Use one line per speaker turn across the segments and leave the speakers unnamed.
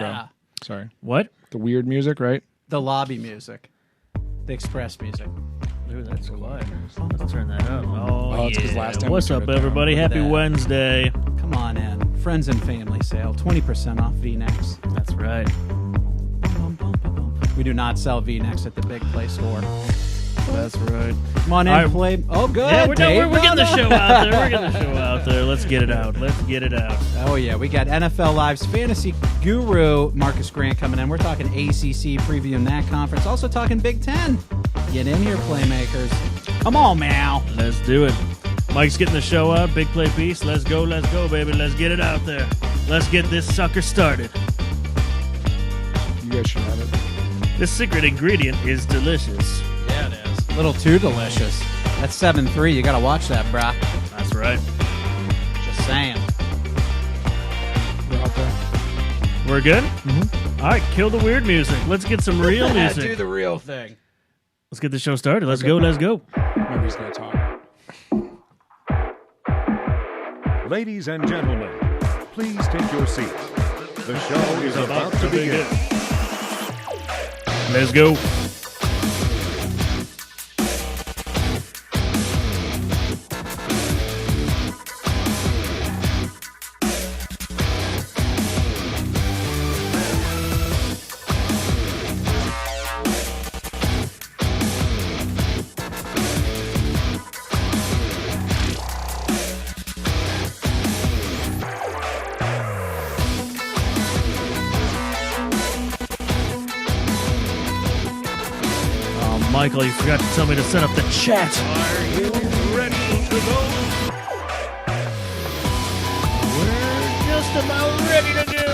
Yeah.
Sorry.
What?
The weird music, right?
The lobby music. The express music.
Ooh, that's quiet. Let's turn that up. Oh,
it's 'cause last time we
What's
turned
up,
it down.
everybody? Happy
that.
Wednesday.
Come on in. Friends and family sale. 20% off V-necks.
That's right.
We do not sell V-necks at the Big Play store.
That's right.
Come on in,
All right.
play. Oh, good.
Yeah, we're
Dave.
getting the show out there. We're getting the show out there. Let's get it out. Let's get it out.
Oh, yeah. We got NFL Live's fantasy guru, Marcas Grant, coming in. We're talking ACC, previewing that conference. Also talking Big Ten. Get in here, playmakers. Come on, now.
Let's do it. Mike's getting the show out. Big Play Beast. Let's go, baby. Let's get it out there. Let's get this sucker started.
You guys should have it.
This secret ingredient is delicious.
Yeah, it is. A little too delicious. That's 7-3. You got to watch that, brah.
That's right.
Just saying.
We're out there.
We're good? Mm-hmm. All right, kill the weird music. Let's get some real music.
Do the real thing.
Let's get the show started. Let's go. Let's go.
Nobody's going to talk.
Ladies and gentlemen, please take your seats. The show is about to begin.
Let's go. Michael, you forgot to tell me to set up the chat.
Are you ready to go?
We're just about ready to go.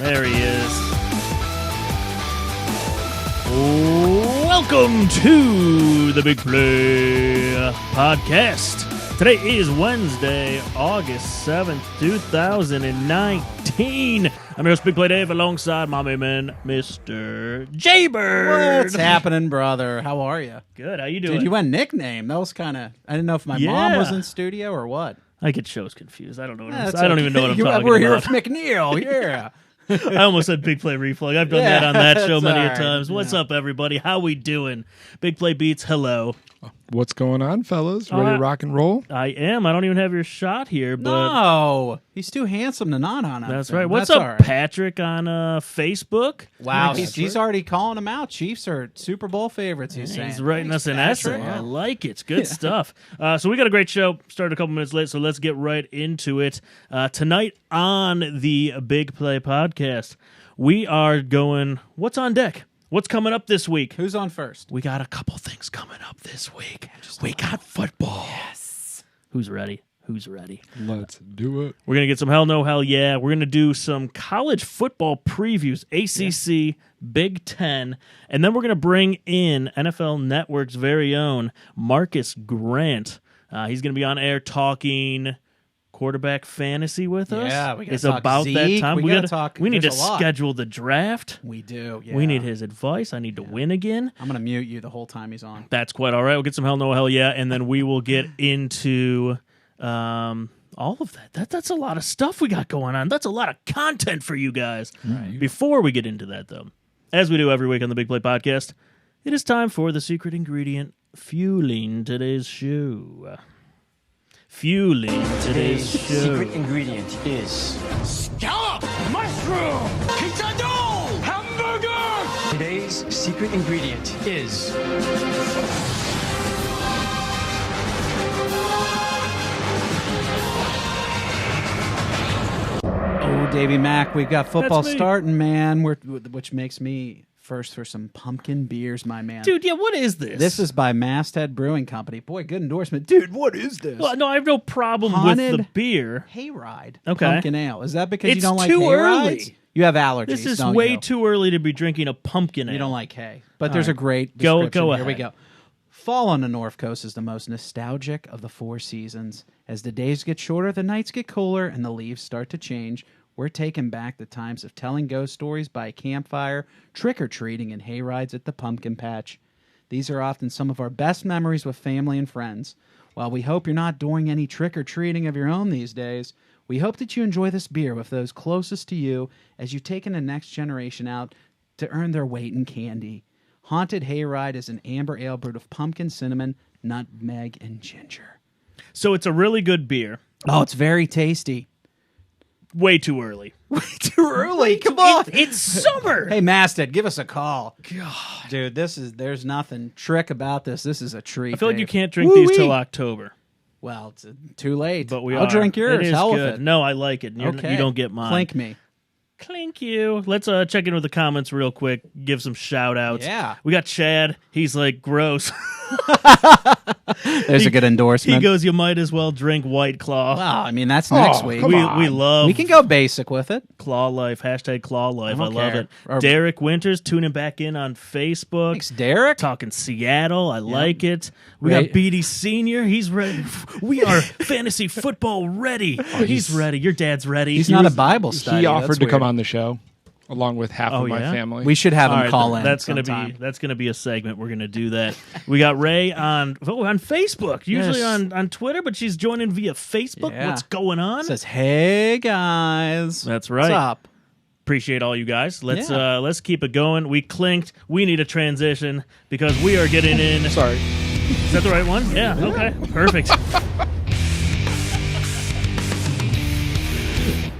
There he is. Welcome to the Big Play Podcast. Today is Wednesday, August 7th, 2019. I'm your host, Big Play Dave, alongside my main man, Mr. Jaybird.
What's happening, brother? How are you?
Good, how you doing?
Dude, you went nickname. That was kind of... I didn't know if my mom
Yeah.
was in studio or what.
I get shows confused. I don't know what
That's
I don't even know what I'm
okay.
talking
We're here
about.
with McNeil. Yeah.
I almost said Big Play Reflux. I've done
Yeah,
that on that show
that's
many
all
a
right.
times. What's
Yeah.
up, everybody? How we doing? Big Play Beats, hello.
What's going on, fellas? Ready to rock and roll?
I am. I don't even have your shot here, but
No. He's too handsome to not on
that's
him.
right. What's
That's
up,
all right.
Patrick, on Facebook?
Wow, he's already calling him out. Chiefs are Super Bowl favorites, he's saying.
He's writing
Thanks,
us an
Patrick.
essay. I like it. Good stuff. So we got a great show. Started a couple minutes late, so let's get right into it. Tonight on the Big Play Podcast, we are going, what's on deck? What's coming up this week?
Who's on first?
We got a couple things coming up this week. We got football. Yes. Who's ready? Who's ready?
Let's do it.
We're going to get some hell no, hell yeah. We're going to do some college football previews, ACC, Big Ten, and then we're going to bring in NFL Network's very own Marcas Grant. He's going to be on air talking quarterback fantasy with us.
Yeah, we gotta
it's
talk
about
Zeke.
that time.
We gotta talk-
We need to
there's a lot.
schedule the draft.
We do, yeah.
We need his advice. I need to win again.
I'm going to mute you the whole time he's on.
That's quite all right. We'll get some hell no, hell yeah, and then we will get into all of that. That's a lot of stuff we got going on. That's a lot of content for you guys. Before we get into that, though, as we do every week on the Big Play Podcast, it is time for the secret ingredient fueling today's show. Fueling today's show.
Secret ingredient is
Scallop, mushroom, pizza dough, hamburger.
today's secret ingredient is
Oh, Davey Mack, we've got football
That's me.
starting, man, which makes me first for some pumpkin beers, my man.
Dude, yeah, what is this?
This is by Masthead Brewing Company. Boy, good endorsement. Dude, what is this?
Well, no, I have no problem with
Haunted
the beer.
Hayride.
Okay.
Pumpkin ale. Is that because you
It's
don't like
too
hayrides?
early.
You have allergies.
This is
don't
way
you?
too early to be drinking a pumpkin ale.
You don't like hay. But there's a great
Go
description. Here we
ahead.
go. Fall on the North Coast is the most nostalgic of the four seasons. As the days get shorter, the nights get cooler, and the leaves start to change. We're taking back the times of telling ghost stories by a campfire, trick-or-treating, and hayrides at the pumpkin patch. These are often some of our best memories with family and friends. While we hope you're not doing any trick-or-treating of your own these days, we hope that you enjoy this beer with those closest to you as you've taken the next generation out to earn their weight in candy. Haunted Hayride is an amber ale brewed of pumpkin, cinnamon, nutmeg, and ginger.
So it's a really good beer.
Oh, it's very tasty.
Way too early.
Way too early. Come on.
It's summer.
Hey, Masted, give us a call. God. Dude, there's nothing trick about this. This is a treat.
I feel like
Dave.
you can't drink these till October.
Well, it's too late.
But
I'll drink yours.
It is
Hell
good.
with it.
No, I like it. You don't get mine.
Clink me.
Clink you. Let's check in with the comments real quick. Give some shout outs.
Yeah.
We got Chad. He's like, gross.
There's a good endorsement.
He goes, you might as well drink White Claw.
Well, I mean, that's next week.
We love
We can go basic with it.
Claw Life. Hashtag Claw Life. I love
care.
it. Derek Winters tuning back in on Facebook.
Thanks, Derek.
Talking Seattle. I like it. We got BD Senior. He's ready. We are fantasy football ready. He's ready. Your dad's ready.
He's not a Bible study.
He offered to come on the show along with half of my
yeah?
family.
We should have him
All right,
call in.
That's gonna be a segment. We're gonna do that. We got Ray on Facebook, usually
Yes.
on Twitter, but she's joining via Facebook.
Yeah.
What's going on?
Says, hey, guys.
That's right.
What's up?
Appreciate all you guys. Let's keep it going. We clinked. We need a transition because we are getting in.
Sorry.
Is that the right one? Yeah. Okay. Perfect.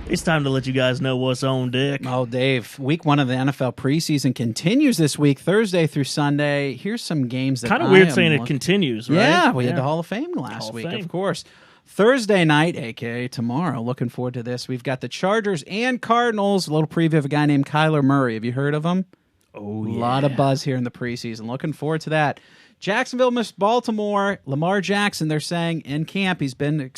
It's time to let you guys know what's on deck.
Oh, Dave, week 1 of the NFL preseason continues this week, Thursday through Sunday. Here's some games that
Kind of weird saying it continues, right?
Yeah, we had the Hall of Fame last week, of course. Thursday night, a.k.a. tomorrow, looking forward to this. We've got the Chargers and Cardinals. A little preview of a guy named Kyler Murray. Have you heard of him?
Oh, yeah.
A lot of buzz here in the preseason. Looking forward to that. Jacksonville missed Baltimore. Lamar Jackson, they're saying, in camp, he's been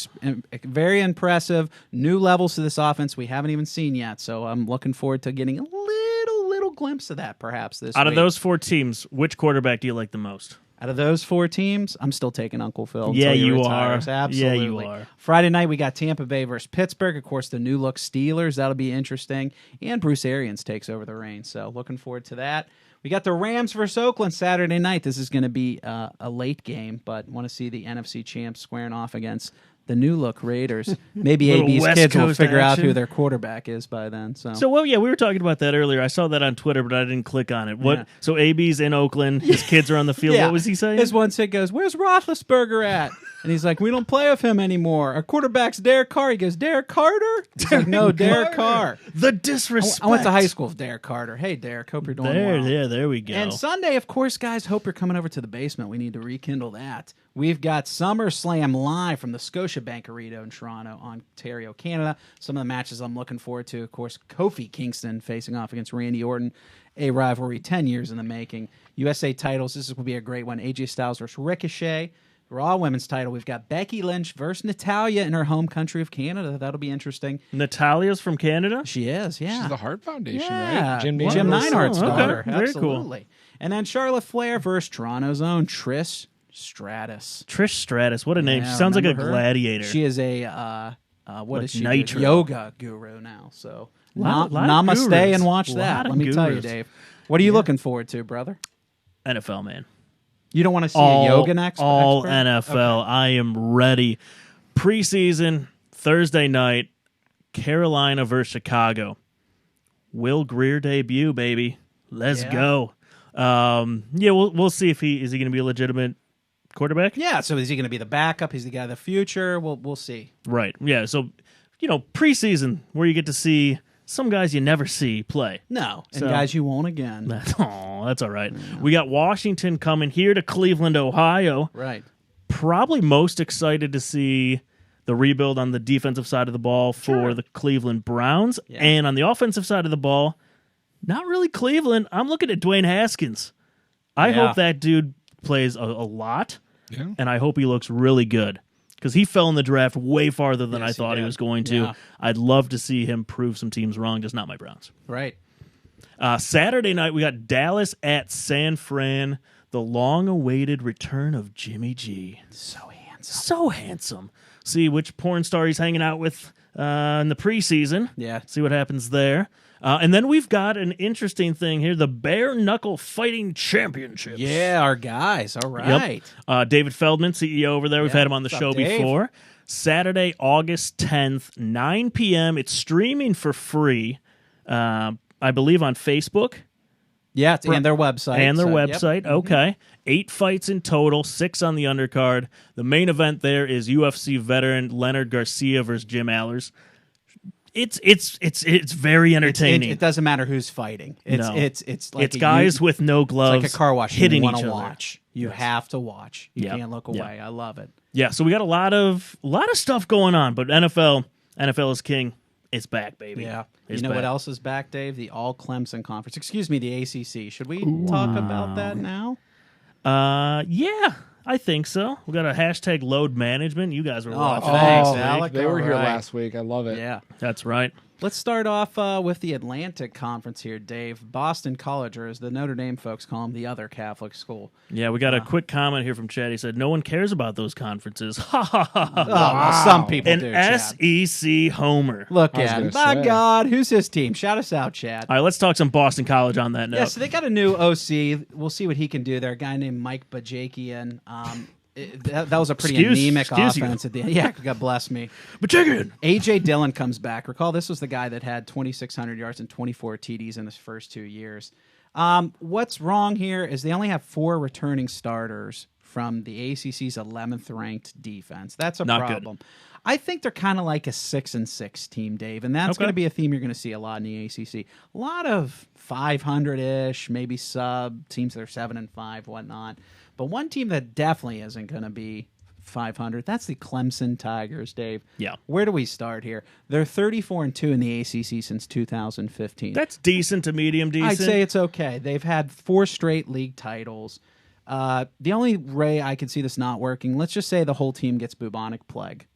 very impressive. New levels to this offense we haven't even seen yet. So I'm looking forward to getting a little glimpse of that perhaps this week.
Out of those 4 teams, which quarterback do you like the most?
Out of those 4 teams, I'm still taking Uncle Phil.
Yeah,
until he
you
retires.
are.
Absolutely.
Yeah, you are.
Friday night, we got Tampa Bay versus Pittsburgh. Of course, the new look Steelers. That'll be interesting. And Bruce Arians takes over the reins. So looking forward to that. We got the Rams versus Oakland Saturday night. This is going to be a late game, but want to see the NFC champs squaring off against the new look Raiders. Maybe AB's
West
kids will
Coast
figure out
action.
who their quarterback is by then.
So, well, yeah, we were talking about that earlier. I saw that on Twitter, but I didn't click on it. What?
Yeah.
So AB's in Oakland. His kids are on the field.
Yeah.
What was he saying?
His one kid goes, "Where's Roethlisberger at?" And he's like, "We don't play with him anymore. Our quarterback's Derek Carr." He goes, "Derek Carter?" He's like, "No, Derek Carr."
The disrespect.
I went to high school with Derek Carter. Hey, Derek, hope you're doing well.
Yeah, there we go.
And Sunday, of course, guys, hope you're coming over to the basement. We need to rekindle that. We've got SummerSlam live from the Scotiabank Arena in Toronto, Ontario, Canada. Some of the matches I'm looking forward to, of course, Kofi Kingston facing off against Randy Orton, a rivalry 10 years in the making. USA titles, this will be a great one. AJ Styles versus Ricochet. Raw women's title, we've got Becky Lynch versus Natalya in her home country of Canada. That'll be interesting.
Natalia's from Canada?
She is, yeah.
She's the Hart Foundation,
Yeah,
right? Jim
Neidhart's
Okay.
daughter.
Very
Absolutely.
cool.
And then Charlotte Flair versus Toronto's own Trish Stratus.
Trish Stratus. What a name.
Yeah,
She sounds like a
remember her?
gladiator.
She is a what
Like
is she?
Nitro.
Yoga guru now. So
Lot of
namaste
gurus.
and watch
Lot
that.
of
Let me tell you,
gurus.
Dave. What are you looking forward to, brother?
NFL, man.
You don't want to see a yoga next?
All NFL.
Okay.
I am ready. Preseason, Thursday night, Carolina versus Chicago. Will Greer debut, baby. Let's go. We'll see if is he going to be a legitimate quarterback?
Yeah. So is he going to be the backup? He's the guy of the future. We'll see.
Right. Yeah. So, preseason where you get to see some guys you never see play.
No, and
So-
guys you won't again.
That's all right. We got Washington coming here to Cleveland, Ohio.
Right.
Probably most excited to see the rebuild on the defensive side of the ball for the Cleveland Browns.
Yeah.
And on the offensive side of the ball, not really Cleveland. I'm looking at Dwayne Haskins. I hope that dude plays a lot, and I hope he looks really good. Because he fell in the draft way farther than I thought he was going to.
Yeah.
I'd love to see him prove some teams wrong, just not my Browns.
Right.
Saturday night, we got Dallas at San Fran. The long-awaited return of Jimmy G.
So handsome.
So handsome. See which porn star he's hanging out with in the preseason.
Yeah.
See what happens there. And then we've got an interesting thing here, the Bare Knuckle Fighting Championships.
Yeah, our guys. All right.
Yep. David Feldman, CEO over there. We've had him on the
What's
show
up, Dave?
before. Saturday, August 10th, 9 p.m. It's streaming for free, I believe, on Facebook.
Yeah, it's and their website.
And their
so,
website.
Yep.
Okay. 8 fights in total, 6 on the undercard. The main event there is UFC veteran Leonard Garcia versus Jim Allers. It's very entertaining.
It doesn't matter who's fighting. It's like
it's guys with no gloves,
it's like a car wash.
hitting
you
each
want to
other.
watch. You have to watch. You
Yep.
can't look away. I love it.
Yeah, so we got a lot of stuff going on, but NFL is king. It's back, baby.
Yeah.
It's
you know
back.
what else is back, Dave? The All Clemson Conference. Excuse me, the ACC. Should we talk about that now?
Yeah, I think so. We got a hashtag load management. You guys were watching.
thanks,
Oh,
Alec.
They were here
All right.
last week. I love it.
Yeah.
That's right.
Let's start off with the Atlantic Conference here, Dave. Boston College, or as the Notre Dame folks call them, the other Catholic school.
Yeah, we got a quick comment here from Chad. He said, "No one cares about those conferences." Ha ha ha!
Oh, well, some people
An
do, Chad.
SEC homer.
Look
I was
at him.
gonna
My
say.
God, who's his team? Shout us out, Chad.
All right, let's talk some Boston College on that note.
Yeah, so they got a new OC. We'll see what he can do there. A guy named Mike Bajakian. That was a pretty anemic
excuse you.
offense at the end. Yeah, God bless me.
But chicken.
A.J. Dillon comes back. Recall, this was the guy that had 2,600 yards and 24 TDs in his first 2 years. What's wrong here is they only have 4 returning starters from the ACC's 11th ranked defense. That's a
Not good.
problem. I think they're kind of like a 6-6 team, Dave, and that's
Okay.
going to be a theme you're going to see a lot in the ACC. A lot of 500-ish, maybe sub teams that are 7-5, whatnot. But one team that definitely isn't going to be 500, that's the Clemson Tigers, Dave.
Yeah.
Where do we start here? They're 34-2 in the ACC since 2015.
That's decent to medium decent.
I'd say it's okay. They've had 4 straight league titles. The only way I could see this not working, let's just say the whole team gets bubonic plague.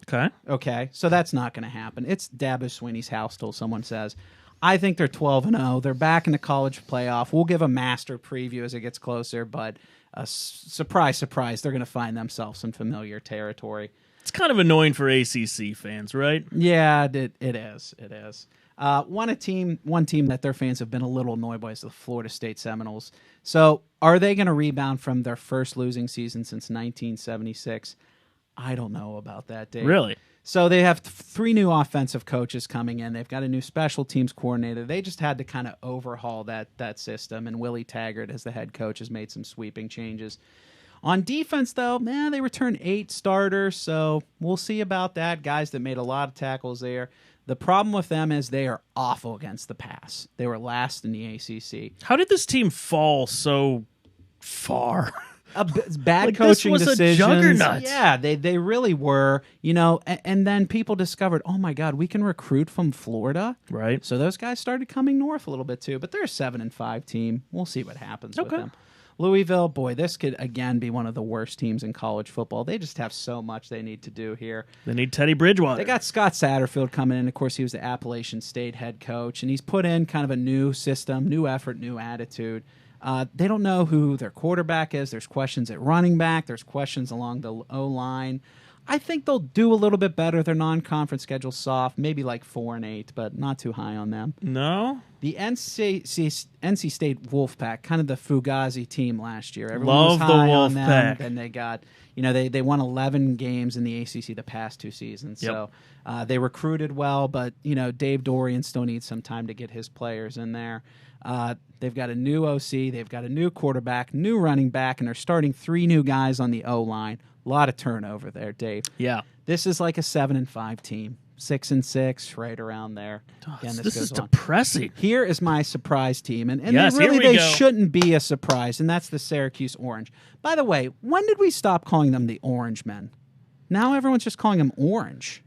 okay.
Okay, so that's not going to happen. It's Dabo Swinney's house till someone says. I think they're 12-0. They're back in the college playoff. We'll give a master preview as it gets closer, but surprise, surprise, they're going to find themselves in familiar territory.
It's kind of annoying for ACC fans, right?
Yeah, it is. It is. One team that their fans have been a little annoyed by is the Florida State Seminoles. So are they going to rebound from their first losing season since 1976? I don't know about that, Dave.
Really?
So they have 3 new offensive coaches coming in. They've got a new special teams coordinator. They just had to kind of overhaul that system, and Willie Taggart, as the head coach, has made some sweeping changes. On defense, though, they returned 8 starters, so we'll see about that. Guys that made a lot of tackles there. The problem with them is they are awful against the pass. They were last in the ACC.
How did this team fall so far?
Bad
Like, this
coaching
was a
decisions.
juggernaut.
Yeah, they really were. And then people discovered, oh my God, we can recruit from Florida.
Right.
So those guys started coming north a little bit too. But they're a 7-5 team. We'll see what happens with them. Louisville, boy, this could again be one of the worst teams in college football. They just have so much they need to do here.
They need Teddy Bridgewater.
They got Scott Satterfield coming in. Of course, he was the Appalachian State head coach, and he's put in kind of a new system, new effort, new attitude. They don't know who their quarterback is. There's questions at running back. There's questions along the O-line. I think they'll do a little bit better. Their non-conference schedule's soft, maybe like 4-8, but not too high on them.
No?
The NC State Wolfpack, kind of the Fugazi team last year. Everyone
Love
was
the
high on them,
Wolfpack.
and they got, they won 11 games in the ACC the past 2 seasons.
Yep.
So they recruited well, but Dave Dorian still needs some time to get his players in there. They've got a new OC, they've got a new quarterback, new running back, and they're starting 3 new guys on the O-line. A lot of turnover there, Dave.
Yeah.
This is like a 7-5 team. 6-6, right around there. Again,
This is
goes on.
depressing.
Here is my surprise team, and
Yes,
really
here we
they
go.
shouldn't be a surprise, and that's the Syracuse Orange. By the way, when did we stop calling them the Orange Men? Now everyone's just calling them Orange.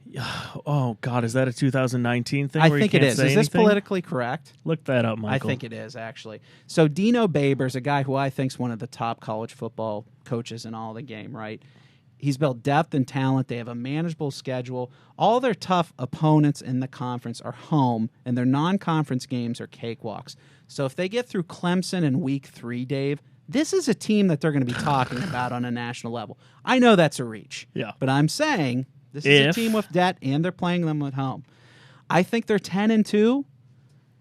Oh, God, is that a 2019 thing?
I
where you
think it
can't
is.
say
Is this
anything?
politically correct?
Look that up, Michael.
I think it is, actually. So Dino Babers, a guy who I think is one of the top college football coaches in all the game, right? He's built depth and talent. They have a manageable schedule. All their tough opponents in the conference are home, and their non-conference games are cakewalks. So if they get through Clemson in week 3, Dave, this is a team that they're going to be talking about on a national level. I know that's a reach.
Yeah.
But I'm saying This is a team with debt, and they're playing them at home. I think they're 10-2.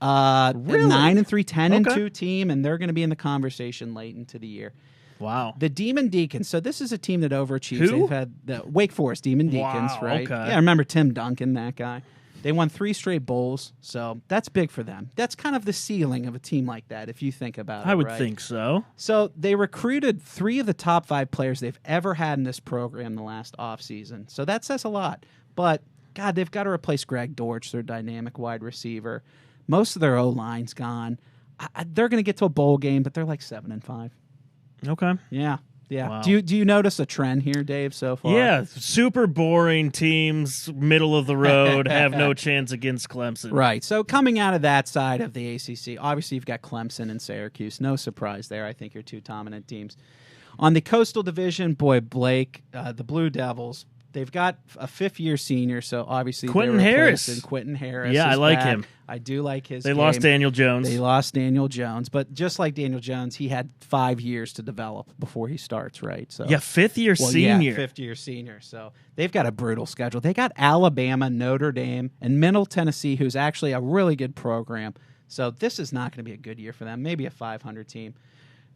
Really?
9-3, 10-2 team, and they're going to be in the conversation late into the year.
Wow.
The Demon Deacons. So this is a team that overachieves.
Who?
They've had the Wake Forest Demon Deacons, right?
Okay.
Yeah, I remember Tim Duncan, that guy. They won 3 straight bowls, so that's big for them. That's kind of the ceiling of a team like that, if you think about it.
I would
right?
think so.
So they recruited 3 of the top 5 players they've ever had in this program the last offseason. So that says a lot. But, God, they've got to replace Greg Dortch, their dynamic wide receiver. Most of their O-line's gone. They're going to get to a bowl game, but they're like 7-5.
Okay.
Yeah.
Wow.
Do you notice a trend here, Dave, so far?
Yeah, super boring teams, middle of the road, have no chance against Clemson.
Right. So coming out of that side of the ACC, obviously you've got Clemson and Syracuse. No surprise there. I think you're 2 dominant teams. On the Coastal Division, boy, Blake, the Blue Devils, they've got a 5th-year senior, so obviously
Quentin
they're
Harris.
replacing Quentin Harris.
Yeah, I
is
like
back.
him.
I do like his
They
game.
lost Daniel Jones.
They lost Daniel Jones, but just like Daniel Jones, he had 5 years to develop before he starts, right? So
Yeah, 5th-year senior.
Yeah, 5th-year senior. So they've got a brutal schedule. They got Alabama, Notre Dame, and Middle Tennessee, who's actually a really good program. So this is not going to be a good year for them. Maybe a 500 team.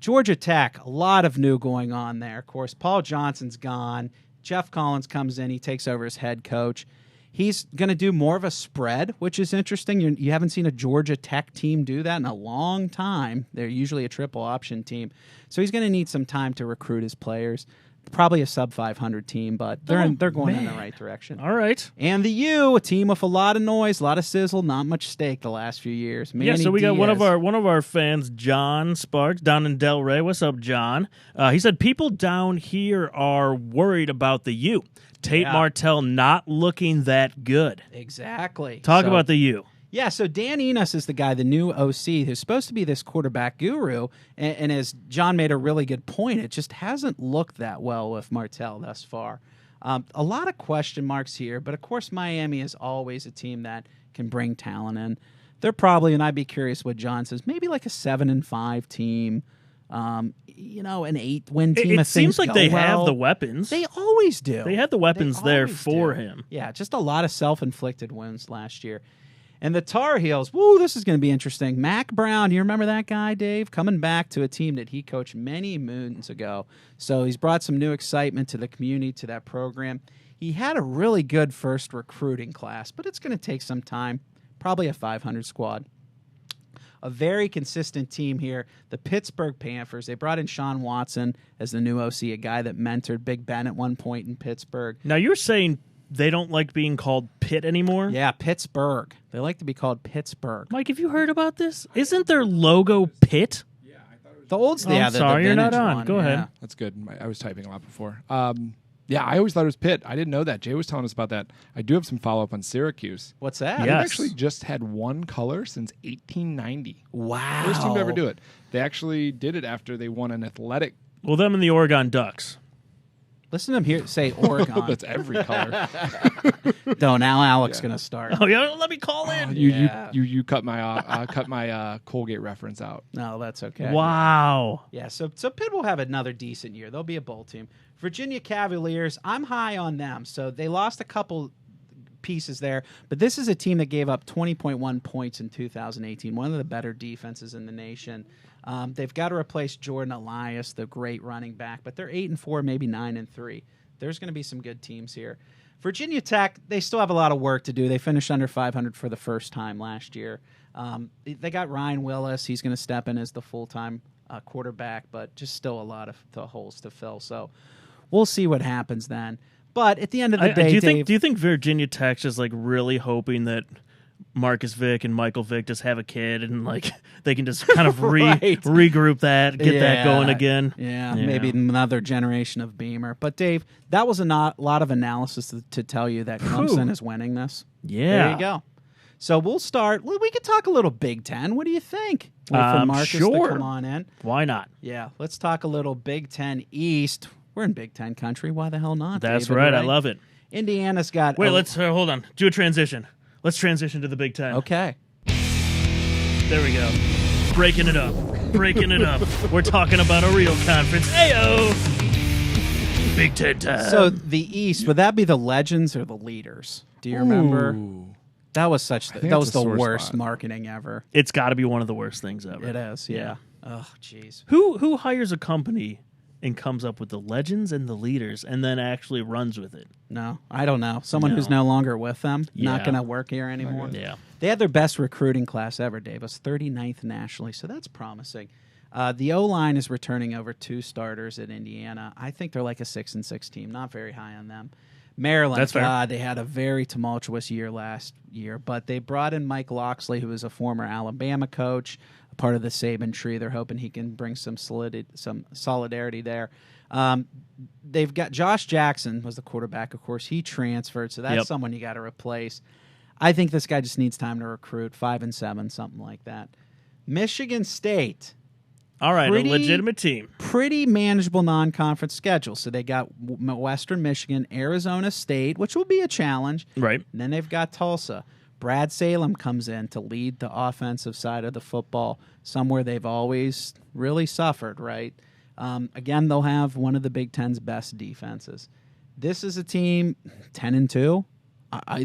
Georgia Tech, a lot of new going on there. Of course, Paul Johnson's gone. Jeff Collins comes in. He takes over as head coach. He's going to do more of a spread, which is interesting. You haven't seen a Georgia Tech team do that in a long time. They're usually a triple option team. So he's going to need some time to recruit his players. Probably a sub-500 team, but they're going in the right direction.
All right.
And the U, a team with a lot of noise, a lot of sizzle, not much steak the last few years. Manny
So we got one
Diaz.
of our fans, John Sparks, down in Delray. What's up, John? He said people down here are worried about the U. Tate Martell not looking that good.
Exactly.
Talk about the U.
Yeah, so Dan Enos is the guy, the new OC, who's supposed to be this quarterback guru. And as John made a really good point, it just hasn't looked that well with Martell thus far. A lot of question marks here, but of course Miami is always a team that can bring talent in. They're probably, and I'd be curious what John says, maybe like a 7-5 team. An 8-win team.
It seems like they have the weapons.
They always do.
They had the weapons there
always
for
do.
him.
Yeah, just a lot of self-inflicted wins last year. And the Tar Heels, woo, this is going to be interesting. Mac Brown, you remember that guy, Dave? Coming back to a team that he coached many moons ago. So he's brought some new excitement to the community, to that program. He had a really good first recruiting class, but it's going to take some time. Probably a 500 squad. A very consistent team here. The Pittsburgh Panthers, they brought in Sean Watson as the new OC, a guy that mentored Big Ben at one point in Pittsburgh.
Now, you're saying they don't like being called Pitt anymore?
Yeah, Pittsburgh. They like to be called Pittsburgh.
Mike, have you heard about this? Isn't their logo Pitt?
The old,
Oh, I'm sorry,
the
you're not
vintage
on.
one,
Go ahead.
yeah.
That's good. I was typing a lot before. Yeah, I always thought it was Pitt. I didn't know that. Jay was telling us about that. I do have some follow-up on Syracuse.
What's that?
Yeah.
They've
Yes.
actually just had one color since 1890.
Wow.
First team to ever do it. They actually did it after they won an athletic.
Well, them and the Oregon Ducks.
Listen to him here say Oregon.
That's every color.
No, now Alex going to start.
Oh, yeah, let me call in.
You cut my Colgate reference out.
No, that's okay.
Wow.
Yeah, so Pitt will have another decent year. They'll be a bowl team. Virginia Cavaliers, I'm high on them. So they lost a couple pieces there, but this is a team that gave up 20.1 points in 2018, one of the better defenses in the nation. They've got to replace Jordan Elias, the great running back, but they're 8-4, maybe 9-3. There's going to be some good teams here. Virginia Tech, they still have a lot of work to do. They finished under 500 for the first time last year. They got Ryan Willis. He's going to step in as the full-time quarterback, but just still a lot of the holes to fill. So we'll see what happens then. But at the end of the day,
do you think Virginia Tech's just like really hoping that Marcus Vick and Michael Vick just have a kid and like they can just kind of
Right.
regroup that, get that going again?
Yeah, maybe another generation of Beamer. But Dave, that was a lot of analysis to tell you that Clemson is winning this.
Yeah.
There you go. So we'll start. We could talk a little Big Ten. What do you think? For Marcus to
sure.
come on in.
Why not?
Yeah, let's talk a little Big Ten East. We're in Big Ten country. Why the hell not?
That's
David,
right. I love it.
Indiana's got.
Wait, let's hold on. Do a transition. Let's transition to the Big Ten.
Okay.
There we go. Breaking it up. We're talking about a real conference. Ayo! Big Ten time.
So the East, would that be the Legends or the Leaders? Do you remember?
Ooh.
That was that
think
was
it's a
the
sore
worst
spot.
marketing ever.
It's got to be one of the worst things ever.
It is, yeah. Oh, jeez.
Who hires a company and comes up with the Legends and the Leaders and then actually runs with it?
No, I don't know. Someone
No.
who's no longer with them, not
Yeah.
going to work here anymore.
Yeah.
They had their best recruiting class ever, Dave. It was 39th nationally, so that's promising. The O-line is returning over 2 starters at Indiana. I think they're like a 6-6 team. Not very high on them. Maryland,
That's fair.
God, they had a very tumultuous year last year, but they brought in Mike Loxley, who is a former Alabama coach, a part of the Saban tree. They're hoping he can bring some solidarity there. They've got Josh Jackson was the quarterback, of course. He transferred, so that's someone you got to replace. I think this guy just needs time to recruit. 5-7, something like that. Michigan State.
All right,
Pretty-
a legitimate team.
Pretty manageable non-conference schedule. So they got Western Michigan, Arizona State, which will be a challenge.
Right.
And then they've got Tulsa. Brad Salem comes in to lead the offensive side of the football, somewhere they've always really suffered, right? Again, they'll have one of the Big Ten's best defenses. This is a team 10-2.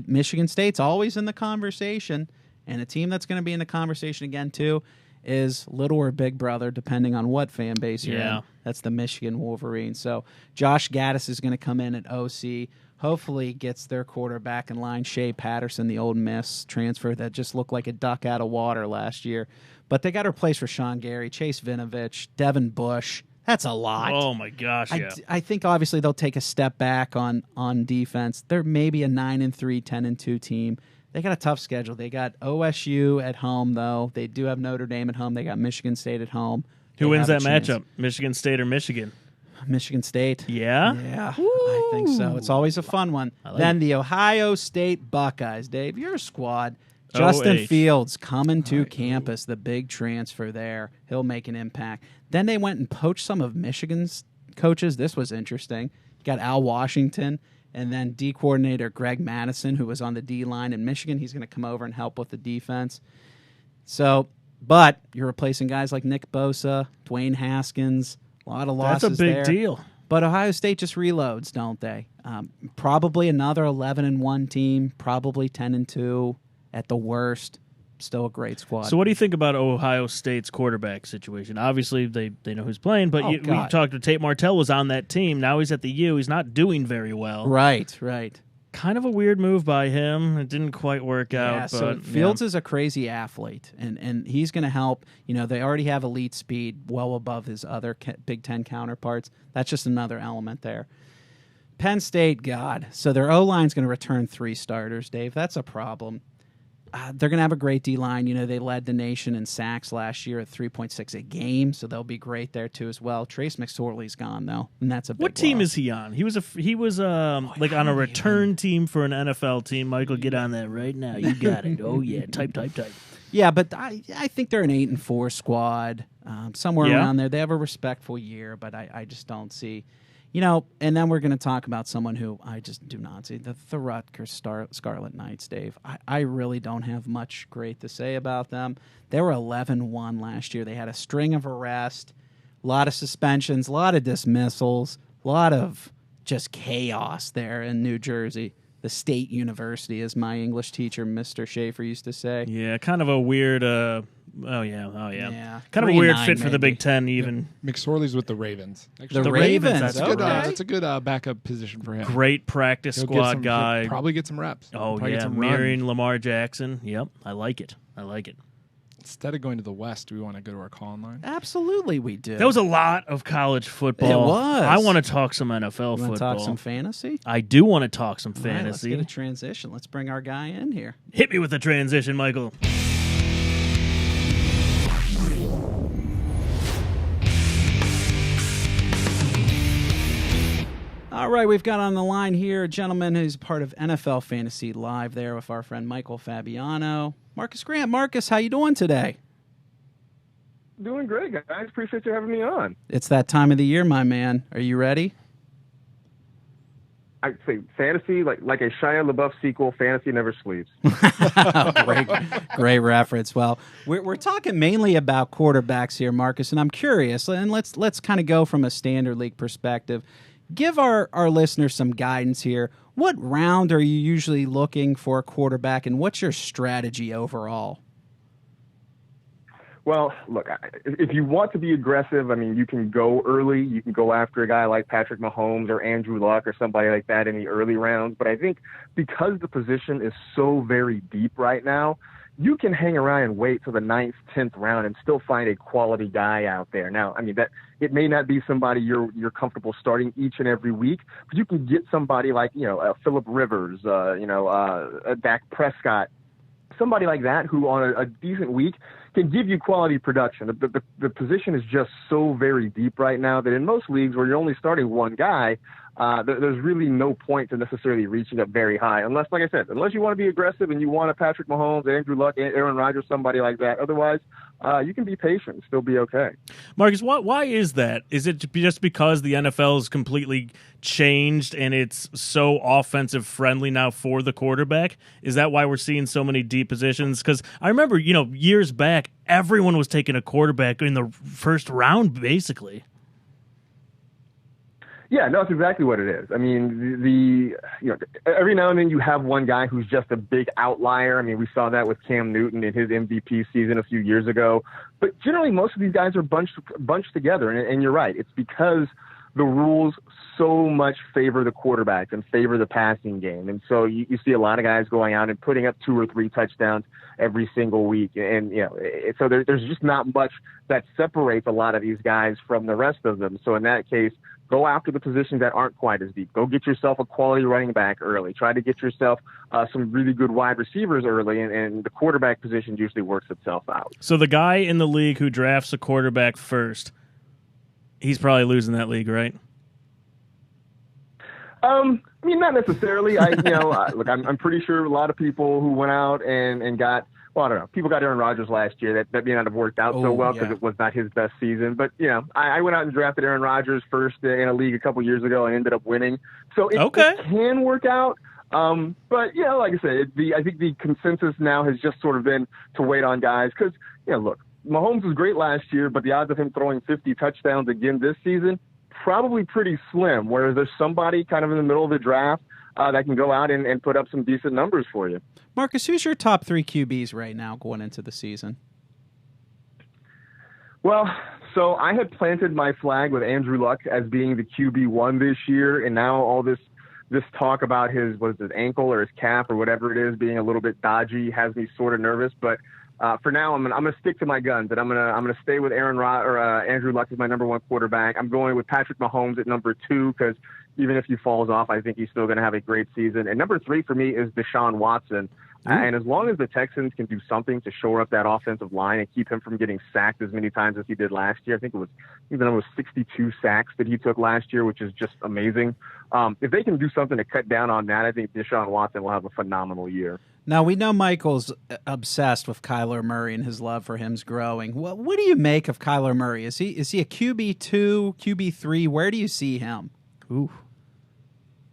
Michigan State's always in the conversation, and a team that's going to be in the conversation again, too, is little or big brother, depending on what fan base you're in. That's the Michigan Wolverines. So Josh Gaddis is going to come in at OC, hopefully gets their quarterback in line, Shea Patterson, the Old Miss transfer that just looked like a duck out of water last year. But they got to replace Rashawn Gary, Chase Vinovich, Devin Bush. That's a lot.
Oh, my gosh, yeah.
I think obviously they'll take a step back on defense. They're maybe a 9-3, 10-2 team. They got a tough schedule. They got OSU at home, though. They do have Notre Dame at home. They got Michigan State at home.
Who
They
wins
have
that
a chance.
matchup? Michigan State or Michigan?
Michigan State.
Yeah?
Yeah, I think so. It's always a fun one. Then the Ohio State Buckeyes. Dave, your squad. Justin
OH.
Fields coming to campus, the big transfer there. He'll make an impact. Then they went and poached some of Michigan's coaches. This was interesting. You got Al Washington, and then D coordinator Greg Madison, who was on the D line in Michigan. He's going to come over and help with the defense. So, but you're replacing guys like Nick Bosa, Dwayne Haskins, a lot of losses
That's a big
there.
deal.
But Ohio State just reloads, don't they? Probably another 11-1 team, probably 10-2 at the worst. Still a great squad.
So what do you think about Ohio State's quarterback situation? Obviously, they know who's playing, but we talked to Tate Martell was on that team. Now he's at the U. He's not doing very well.
Right.
Kind of a weird move by him. It didn't quite work out.
Yeah, so
but,
Fields is a crazy athlete, and he's going to help. You know, they already have elite speed well above his other Big Ten counterparts. That's just another element there. Penn State, God. So their O-line's going to return 3 starters, Dave. That's a problem. They're going to have a great D-line. You know, they led the nation in sacks last year at 3.6 a game, so they'll be great there, too, as well. Trace McSorley's gone, though, and that's a big
What team
loss.
is he on? He was like on a return team for an NFL team. Michael, get on that right now. You got it. Oh, yeah. Type.
Yeah, but I think they're an 8-4 squad, somewhere around there. They have a respectful year, but I just don't see... You know, and then we're going to talk about someone who I just do not see, the Rutgers Scarlet Knights, Dave. I really don't have much great to say about them. They were 11-1 last year. They had a string of arrests, a lot of suspensions, a lot of dismissals, a lot of just chaos there in New Jersey. The State University, as my English teacher, Mr. Schaefer, used to say.
Yeah, kind of a weird...
Yeah.
Kind of a weird
3-9
fit for the
maybe.
Big Ten, even.
McSorley's with the Ravens. Actually,
The Ravens,
that's
okay.
That's a good backup position for him.
Great practice
He'll get
squad
some-
guy.
he'll probably get some reps.
Oh,
Probably get
yeah,
some run.
mirroring Lamar Jackson. Yep, I like it.
Instead of going to the West, do we want to go to our call-in line?
Absolutely, we do.
That was a lot of college football.
It was.
I want to talk some NFL
You want
football.
to talk some fantasy?
I do want to talk some
All right, let's
fantasy.
get a transition. Let's bring our guy in here.
Hit me with the transition, Michael.
All right, we've got on the line here a gentleman who's part of NFL Fantasy Live there with our friend Michael Fabiano. Marcas Grant. Marcus, how you doing today?
Doing great, guys. Appreciate you having me on.
It's that time of the year, my man. Are you ready?
I'd say fantasy, like a Shia LaBeouf sequel, fantasy never sleeps.
Great reference. Well, we're talking mainly about quarterbacks here, Marcus, and I'm curious, and let's kind of go from a standard league perspective. Give our listeners some guidance here. What round are you usually looking for a quarterback, and what's your strategy overall?
Well, look, if you want to be aggressive, I mean, you can go early. You can go after a guy like Patrick Mahomes or Andrew Luck or somebody like that in the early rounds. But I think because the position is so very deep right now, you can hang around and wait till the 9th, 10th round and still find a quality guy out there. Now, I mean, that it may not be somebody you're comfortable starting each and every week, but you can get somebody like, Phillip Rivers, Dak Prescott, somebody like that who on a decent week can give you quality production. The position is just so very deep right now that in most leagues where you're only starting one guy, there's really no point to necessarily reaching up very high, unless, like I said, unless you want to be aggressive and you want a Patrick Mahomes, Andrew Luck, Aaron Rodgers, somebody like that. Otherwise, you can be patient and still be okay.
Marcus, why is that? Is it just because the NFL is completely changed and it's so offensive friendly now for the quarterback? Is that why we're seeing so many deep positions? Because I remember, years back, everyone was taking a quarterback in the first round, basically.
Yeah, no, that's exactly what it is. I mean, every now and then you have one guy who's just a big outlier. I mean, we saw that with Cam Newton in his MVP season a few years ago. But generally, most of these guys are bunched together. And you're right. It's because the rules so much favor the quarterback and favor the passing game. And so you see a lot of guys going out and putting up 2 or 3 touchdowns every single week. And, so there's just not much that separates a lot of these guys from the rest of them. So in that case, go after the positions that aren't quite as deep. Go get yourself a quality running back early. Try to get yourself some really good wide receivers early, and the quarterback position usually works itself out.
So the guy in the league who drafts a quarterback first, he's probably losing that league, right?
I mean, not necessarily. Look, I'm pretty sure a lot of people who went out and got, well, I don't know. People got Aaron Rodgers last year. That may not have worked out so well because it was not his best season. But, I went out and drafted Aaron Rodgers first in a league a couple years ago and ended up winning. So it can work out. But, like I said, I think the consensus now has just sort of been to wait on guys because, look, Mahomes was great last year, but the odds of him throwing 50 touchdowns again this season, probably pretty slim, whereas there's somebody kind of in the middle of the draft that can go out and put up some decent numbers for you.
Marcus, who's your top 3 QBs right now going into the season?
Well, so I had planted my flag with Andrew Luck as being the QB1 this year, and now all this talk about his ankle or his calf or whatever it is being a little bit dodgy has me sort of nervous. But for now, I'm gonna stick to my guns, and I'm gonna stay with Andrew Luck as my number 1 quarterback. I'm going with Patrick Mahomes at number 2 because even if he falls off, I think he's still gonna have a great season. And number 3 for me is Deshaun Watson. And as long as the Texans can do something to shore up that offensive line and keep him from getting sacked as many times as he did last year, I think it was 62 sacks that he took last year, which is just amazing. If they can do something to cut down on that, I think Deshaun Watson will have a phenomenal year.
Now, we know Michael's obsessed with Kyler Murray and his love for him's growing. What do you make of Kyler Murray? Is he a QB2, QB3? Where do you see him?
Ooh.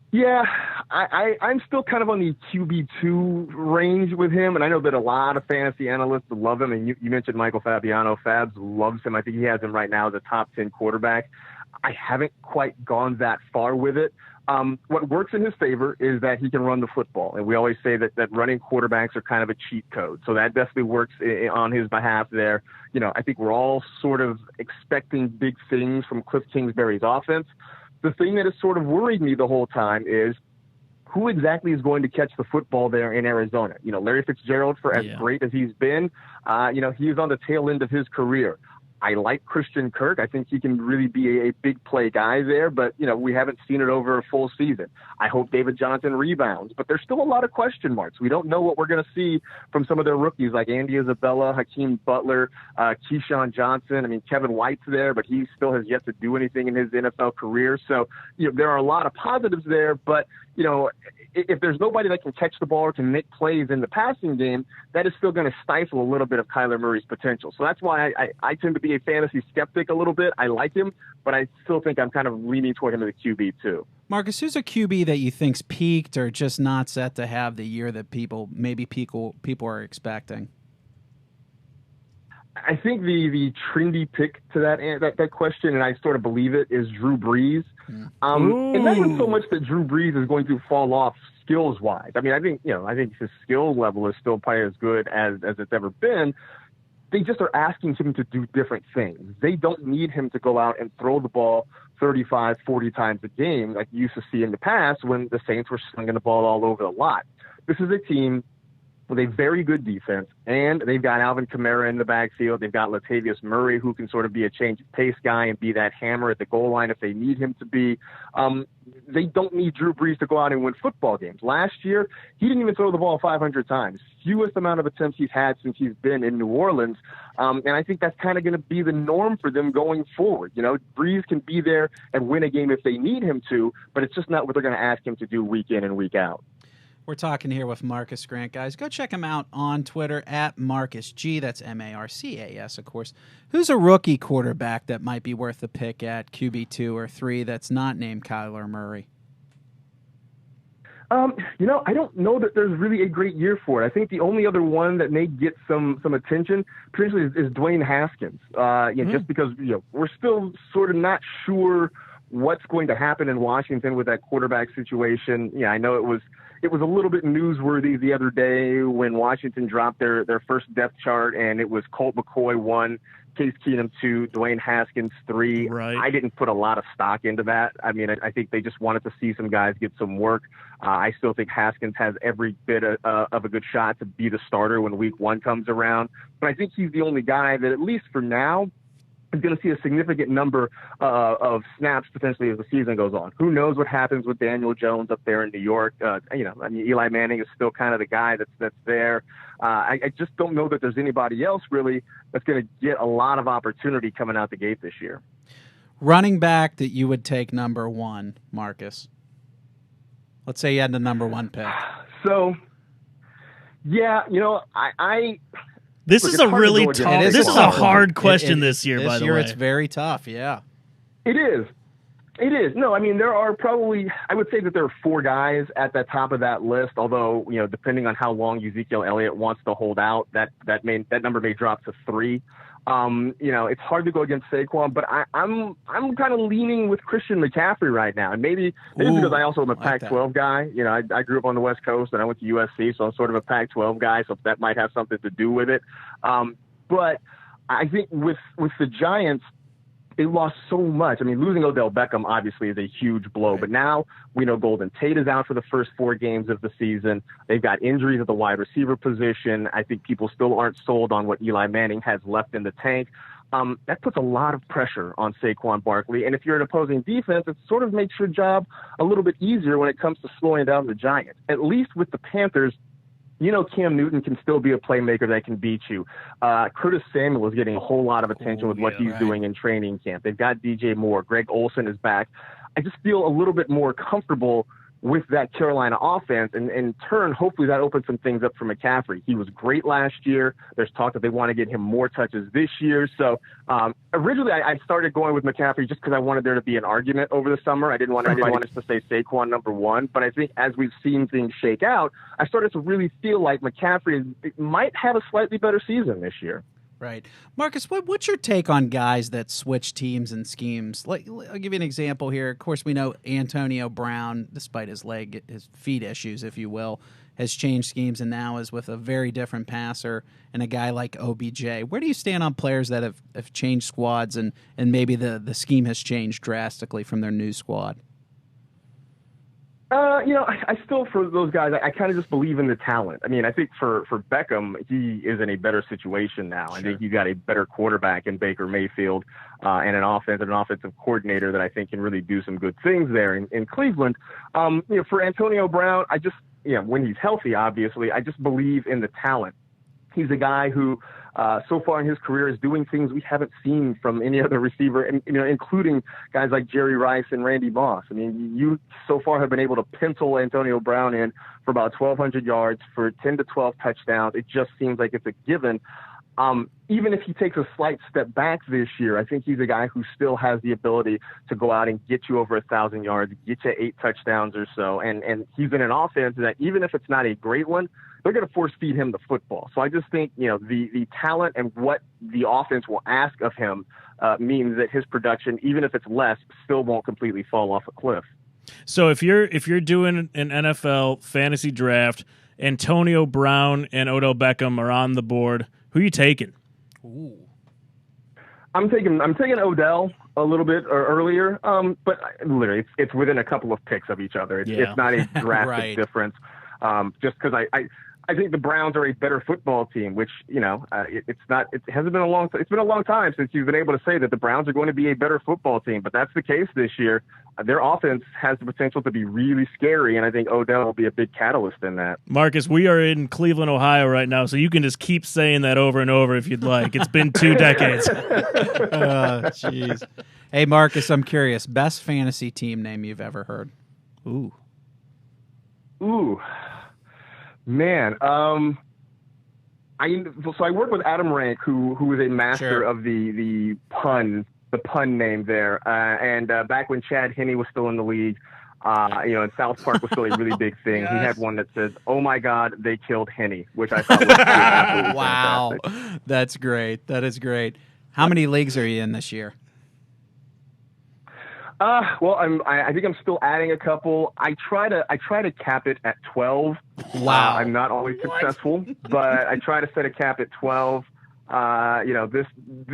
Yeah, I'm still kind of on the QB2 range with him, and I know that a lot of fantasy analysts love him, and you mentioned Michael Fabiano. Fabs loves him. I think he has him right now as a top 10 quarterback. I haven't quite gone that far with it. What works in his favor is that he can run the football, and we always say that running quarterbacks are kind of a cheat code, so that definitely works on his behalf there. I think we're all sort of expecting big things from Cliff Kingsbury's offense. The thing that has sort of worried me the whole time is who exactly is going to catch the football there in Arizona. Larry Fitzgerald, for as great as he's been, he's on the tail end of his career. I like Christian Kirk. I think he can really be a big play guy there, but, we haven't seen it over a full season. I hope David Johnson rebounds, but there's still a lot of question marks. We don't know what we're going to see from some of their rookies like Andy Isabella, Hakeem Butler, Keyshawn Johnson. I mean, Kevin White's there, but he still has yet to do anything in his NFL career. So, there are a lot of positives there, but, if there's nobody that can catch the ball or can make plays in the passing game, that is still going to stifle a little bit of Kyler Murray's potential. So that's why I tend to be a fantasy skeptic a little bit. I like him, but I still think I'm kind of leaning toward him as a QB too.
Marcus, who's a QB that you think's peaked or just not set to have the year that people are expecting?
I think the trendy pick to that question, and I sort of believe it, is Drew Brees. And not even so much that Drew Brees is going to fall off skills-wise. I mean, I think his skill level is still probably as good as it's ever been. They just are asking him to do different things. They don't need him to go out and throw the ball 35, 40 times a game like you used to see in the past when the Saints were slinging the ball all over the lot. This is a team with a very good defense, and they've got Alvin Kamara in the backfield. They've got Latavius Murray, who can sort of be a change of pace guy and be that hammer at the goal line if they need him to be. They don't need Drew Brees to go out and win football games. Last year, he didn't even throw the ball 500 times. Fewest amount of attempts he's had since he's been in New Orleans. And I think that's kind of going to be the norm for them going forward. You know, Brees can be there and win a game if they need him to, but it's just not what they're going to ask him to do week in and week out.
We're talking here with Marcas Grant, guys. Go check him out on Twitter at Marcus G. That's Marcas, of course. Who's a rookie quarterback that might be worth a pick at QB2 or 3 that's not named Kyler Murray?
I don't know that there's really a great year for it. I think the only other one that may get some attention potentially is Dwayne Haskins. Just because we're still sort of not sure what's going to happen in Washington with that quarterback situation. Yeah, I know it was a little bit newsworthy the other day when Washington dropped their first depth chart, and it was Colt McCoy 1, Case Keenum 2, Dwayne Haskins 3.
Right.
I didn't put a lot of stock into that. I mean, I think they just wanted to see some guys get some work. I still think Haskins has every bit of a good shot to be the starter when week 1 comes around. But I think he's the only guy that, at least for now, is going to see a significant number of snaps potentially as the season goes on. Who knows what happens with Daniel Jones up there in New York? Eli Manning is still kind of the guy that's there. I just don't know that there's anybody else really that's going to get a lot of opportunity coming out the gate this year.
Running back that you would take number 1, Marcus. Let's say you had the number 1 pick.
So, yeah,
This is a really tough. This is a hard question this year. By the way,
this year it's very tough. Yeah,
it is. It is. No, I mean there are probably. I would say that there are 4 guys at the top of that list. Although depending on how long Ezekiel Elliott wants to hold out, that number may drop to 3. It's hard to go against Saquon, but I'm kind of leaning with Christian McCaffrey right now, and maybe because I also am a Pac-12 guy. I grew up on the West Coast and I went to USC, so I'm sort of a Pac-12 guy, so that might have something to do with it. But I think with the Giants, they lost so much. I mean, losing Odell Beckham obviously is a huge blow, but now we know Golden Tate is out for the first 4 games of the season. They've got injuries at the wide receiver position. I think people still aren't sold on what Eli Manning has left in the tank. That puts a lot of pressure on Saquon Barkley. And if you're an opposing defense, it sort of makes your job a little bit easier when it comes to slowing down the Giants. At least with the Panthers, Cam Newton can still be a playmaker that can beat you. Curtis Samuel is getting a whole lot of attention with what he's doing in training camp. They've got DJ Moore. Greg Olsen is back. I just feel a little bit more comfortable with that Carolina offense, and in turn, hopefully that opens some things up for McCaffrey. He was great last year. There's talk that they want to get him more touches this year. So originally I started going with McCaffrey just because I wanted there to be an argument over the summer. I didn't want us to say Saquon number 1, but I think as we've seen things shake out, I started to really feel like McCaffrey might have a slightly better season this year.
Right. Marcus, what's your take on guys that switch teams and schemes? Like, I'll give you an example here. Of course, we know Antonio Brown, despite his feet issues, if you will, has changed schemes and now is with a very different passer and a guy like OBJ. Where do you stand on players that have changed squads and maybe the scheme has changed drastically from their new squad?
I still, for those guys, I kind of just believe in the talent. I mean, I think for Beckham, he is in a better situation now. Sure. I think he's got a better quarterback in Baker Mayfield and an offensive coordinator that I think can really do some good things there in Cleveland. For Antonio Brown, I just, when he's healthy, obviously, I just believe in the talent. He's a guy who, so far in his career, is doing things we haven't seen from any other receiver, and including guys like Jerry Rice and Randy Moss. I mean, you so far have been able to pencil Antonio Brown in for about 1,200 yards for 10 to 12 touchdowns. It just seems like it's a given. even if he takes a slight step back this year, I think he's a guy who still has the ability to go out and get you over 1,000 yards, get you 8 touchdowns or so. And he's in an offense that even if it's not a great one, they're going to force feed him the football. So I just think, the talent and what the offense will ask of him means that his production, even if it's less, still won't completely fall off a cliff.
So if you're doing an NFL fantasy draft, Antonio Brown and Odell Beckham are on the board, who are you taking?
Ooh.
I'm taking Odell a little bit earlier, but literally it's within a couple of picks of each other. It's not a drastic
Right.
difference. Just because I think the Browns are a better football team, which it's not. It hasn't been a long. It's been a long time since you've been able to say that the Browns are going to be a better football team, but that's the case this year. Their offense has the potential to be really scary, and I think Odell will be a big catalyst in that.
Marcus, we are in Cleveland, Ohio right now, so you can just keep saying that over and over if you'd like. It's been 2 decades.
Jeez. Hey, Marcus, I'm curious. Best fantasy team name you've ever heard?
Ooh.
Man, I work with Adam Rank, who is a master of the pun name there. And back when Chad Henne was still in the league, and South Park was still a really big thing. Yes. He had one that says, "Oh my God, they killed Henne," which I thought was absolutely
wow,
fantastic.
That's great. That is great. How many leagues are you in this year?
Well, I think I'm still adding a couple. I try to cap it at 12.
Wow.
I'm not always successful, but I try to set a cap at 12.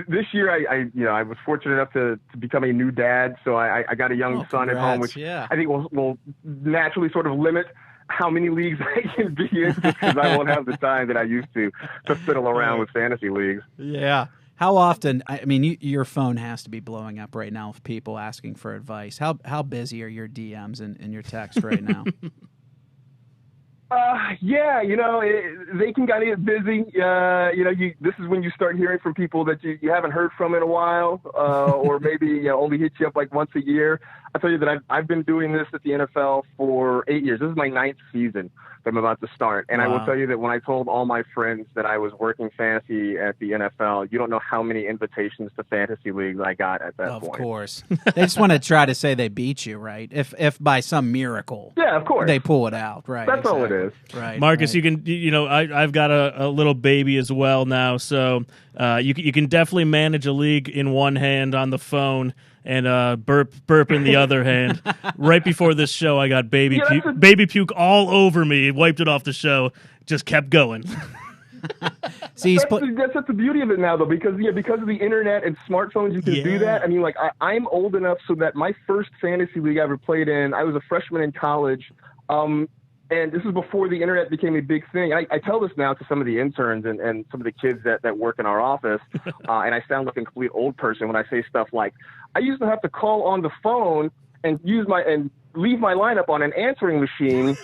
This year I was fortunate enough to become a new dad, so I got a young son at home, which I think will naturally sort of limit how many leagues I can be in because I won't have the time that I used to fiddle around with fantasy leagues.
Yeah. How often? I mean, your phone has to be blowing up right now with people asking for advice. How busy are your DMs and your text right now?
They can kind of get busy. This is when you start hearing from people that you haven't heard from in a while, or maybe only hit you up like once a year. I tell you that I've been doing this at the NFL for 8 years. This is my 9th season that I'm about to start. And I will tell you that when I told all my friends that I was working fantasy at the NFL, you don't know how many invitations to fantasy leagues I got at that point.
Of course. They just want to try to say they beat you, right? If by some miracle,
of course,
they pull it out, right?
That's all it is.
Right.
Marcus,
right.
you can, I've got a little baby as well now, so you can definitely manage a league in one hand on the phone and burp in the other hand. Right before this show, I got baby puke all over me. Wiped it off the show. Just kept going.
See,
that's the beauty of it now, though, because of the internet and smartphones, you can do that. I mean, like I'm old enough so that my first fantasy league I ever played in, I was a freshman in college. And this is before the internet became a big thing. I tell this now to some of the interns and some of the kids that work in our office, and I sound like a complete old person when I say stuff like, I used to have to call on the phone and leave my lineup on an answering machine,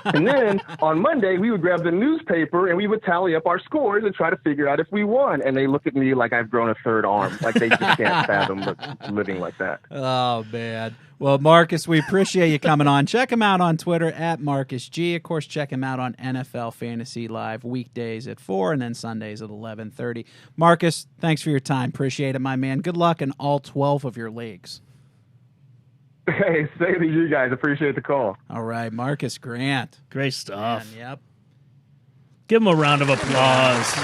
and then on Monday we would grab the newspaper and we would tally up our scores and try to figure out if we won. And they look at me like I've grown a third arm, like they just can't fathom living like that.
Oh man. Well, Marcus, we appreciate you coming on. Check him out on Twitter at Marcus G. Of course, check him out on NFL Fantasy Live weekdays at 4 and then Sundays at 11:30. Marcus, thanks for your time. Appreciate it, my man. Good luck in all 12 of your leagues.
Hey, same to you guys. Appreciate the call.
All right, Marcas Grant.
Great stuff.
Man, yep.
Give him a round of applause.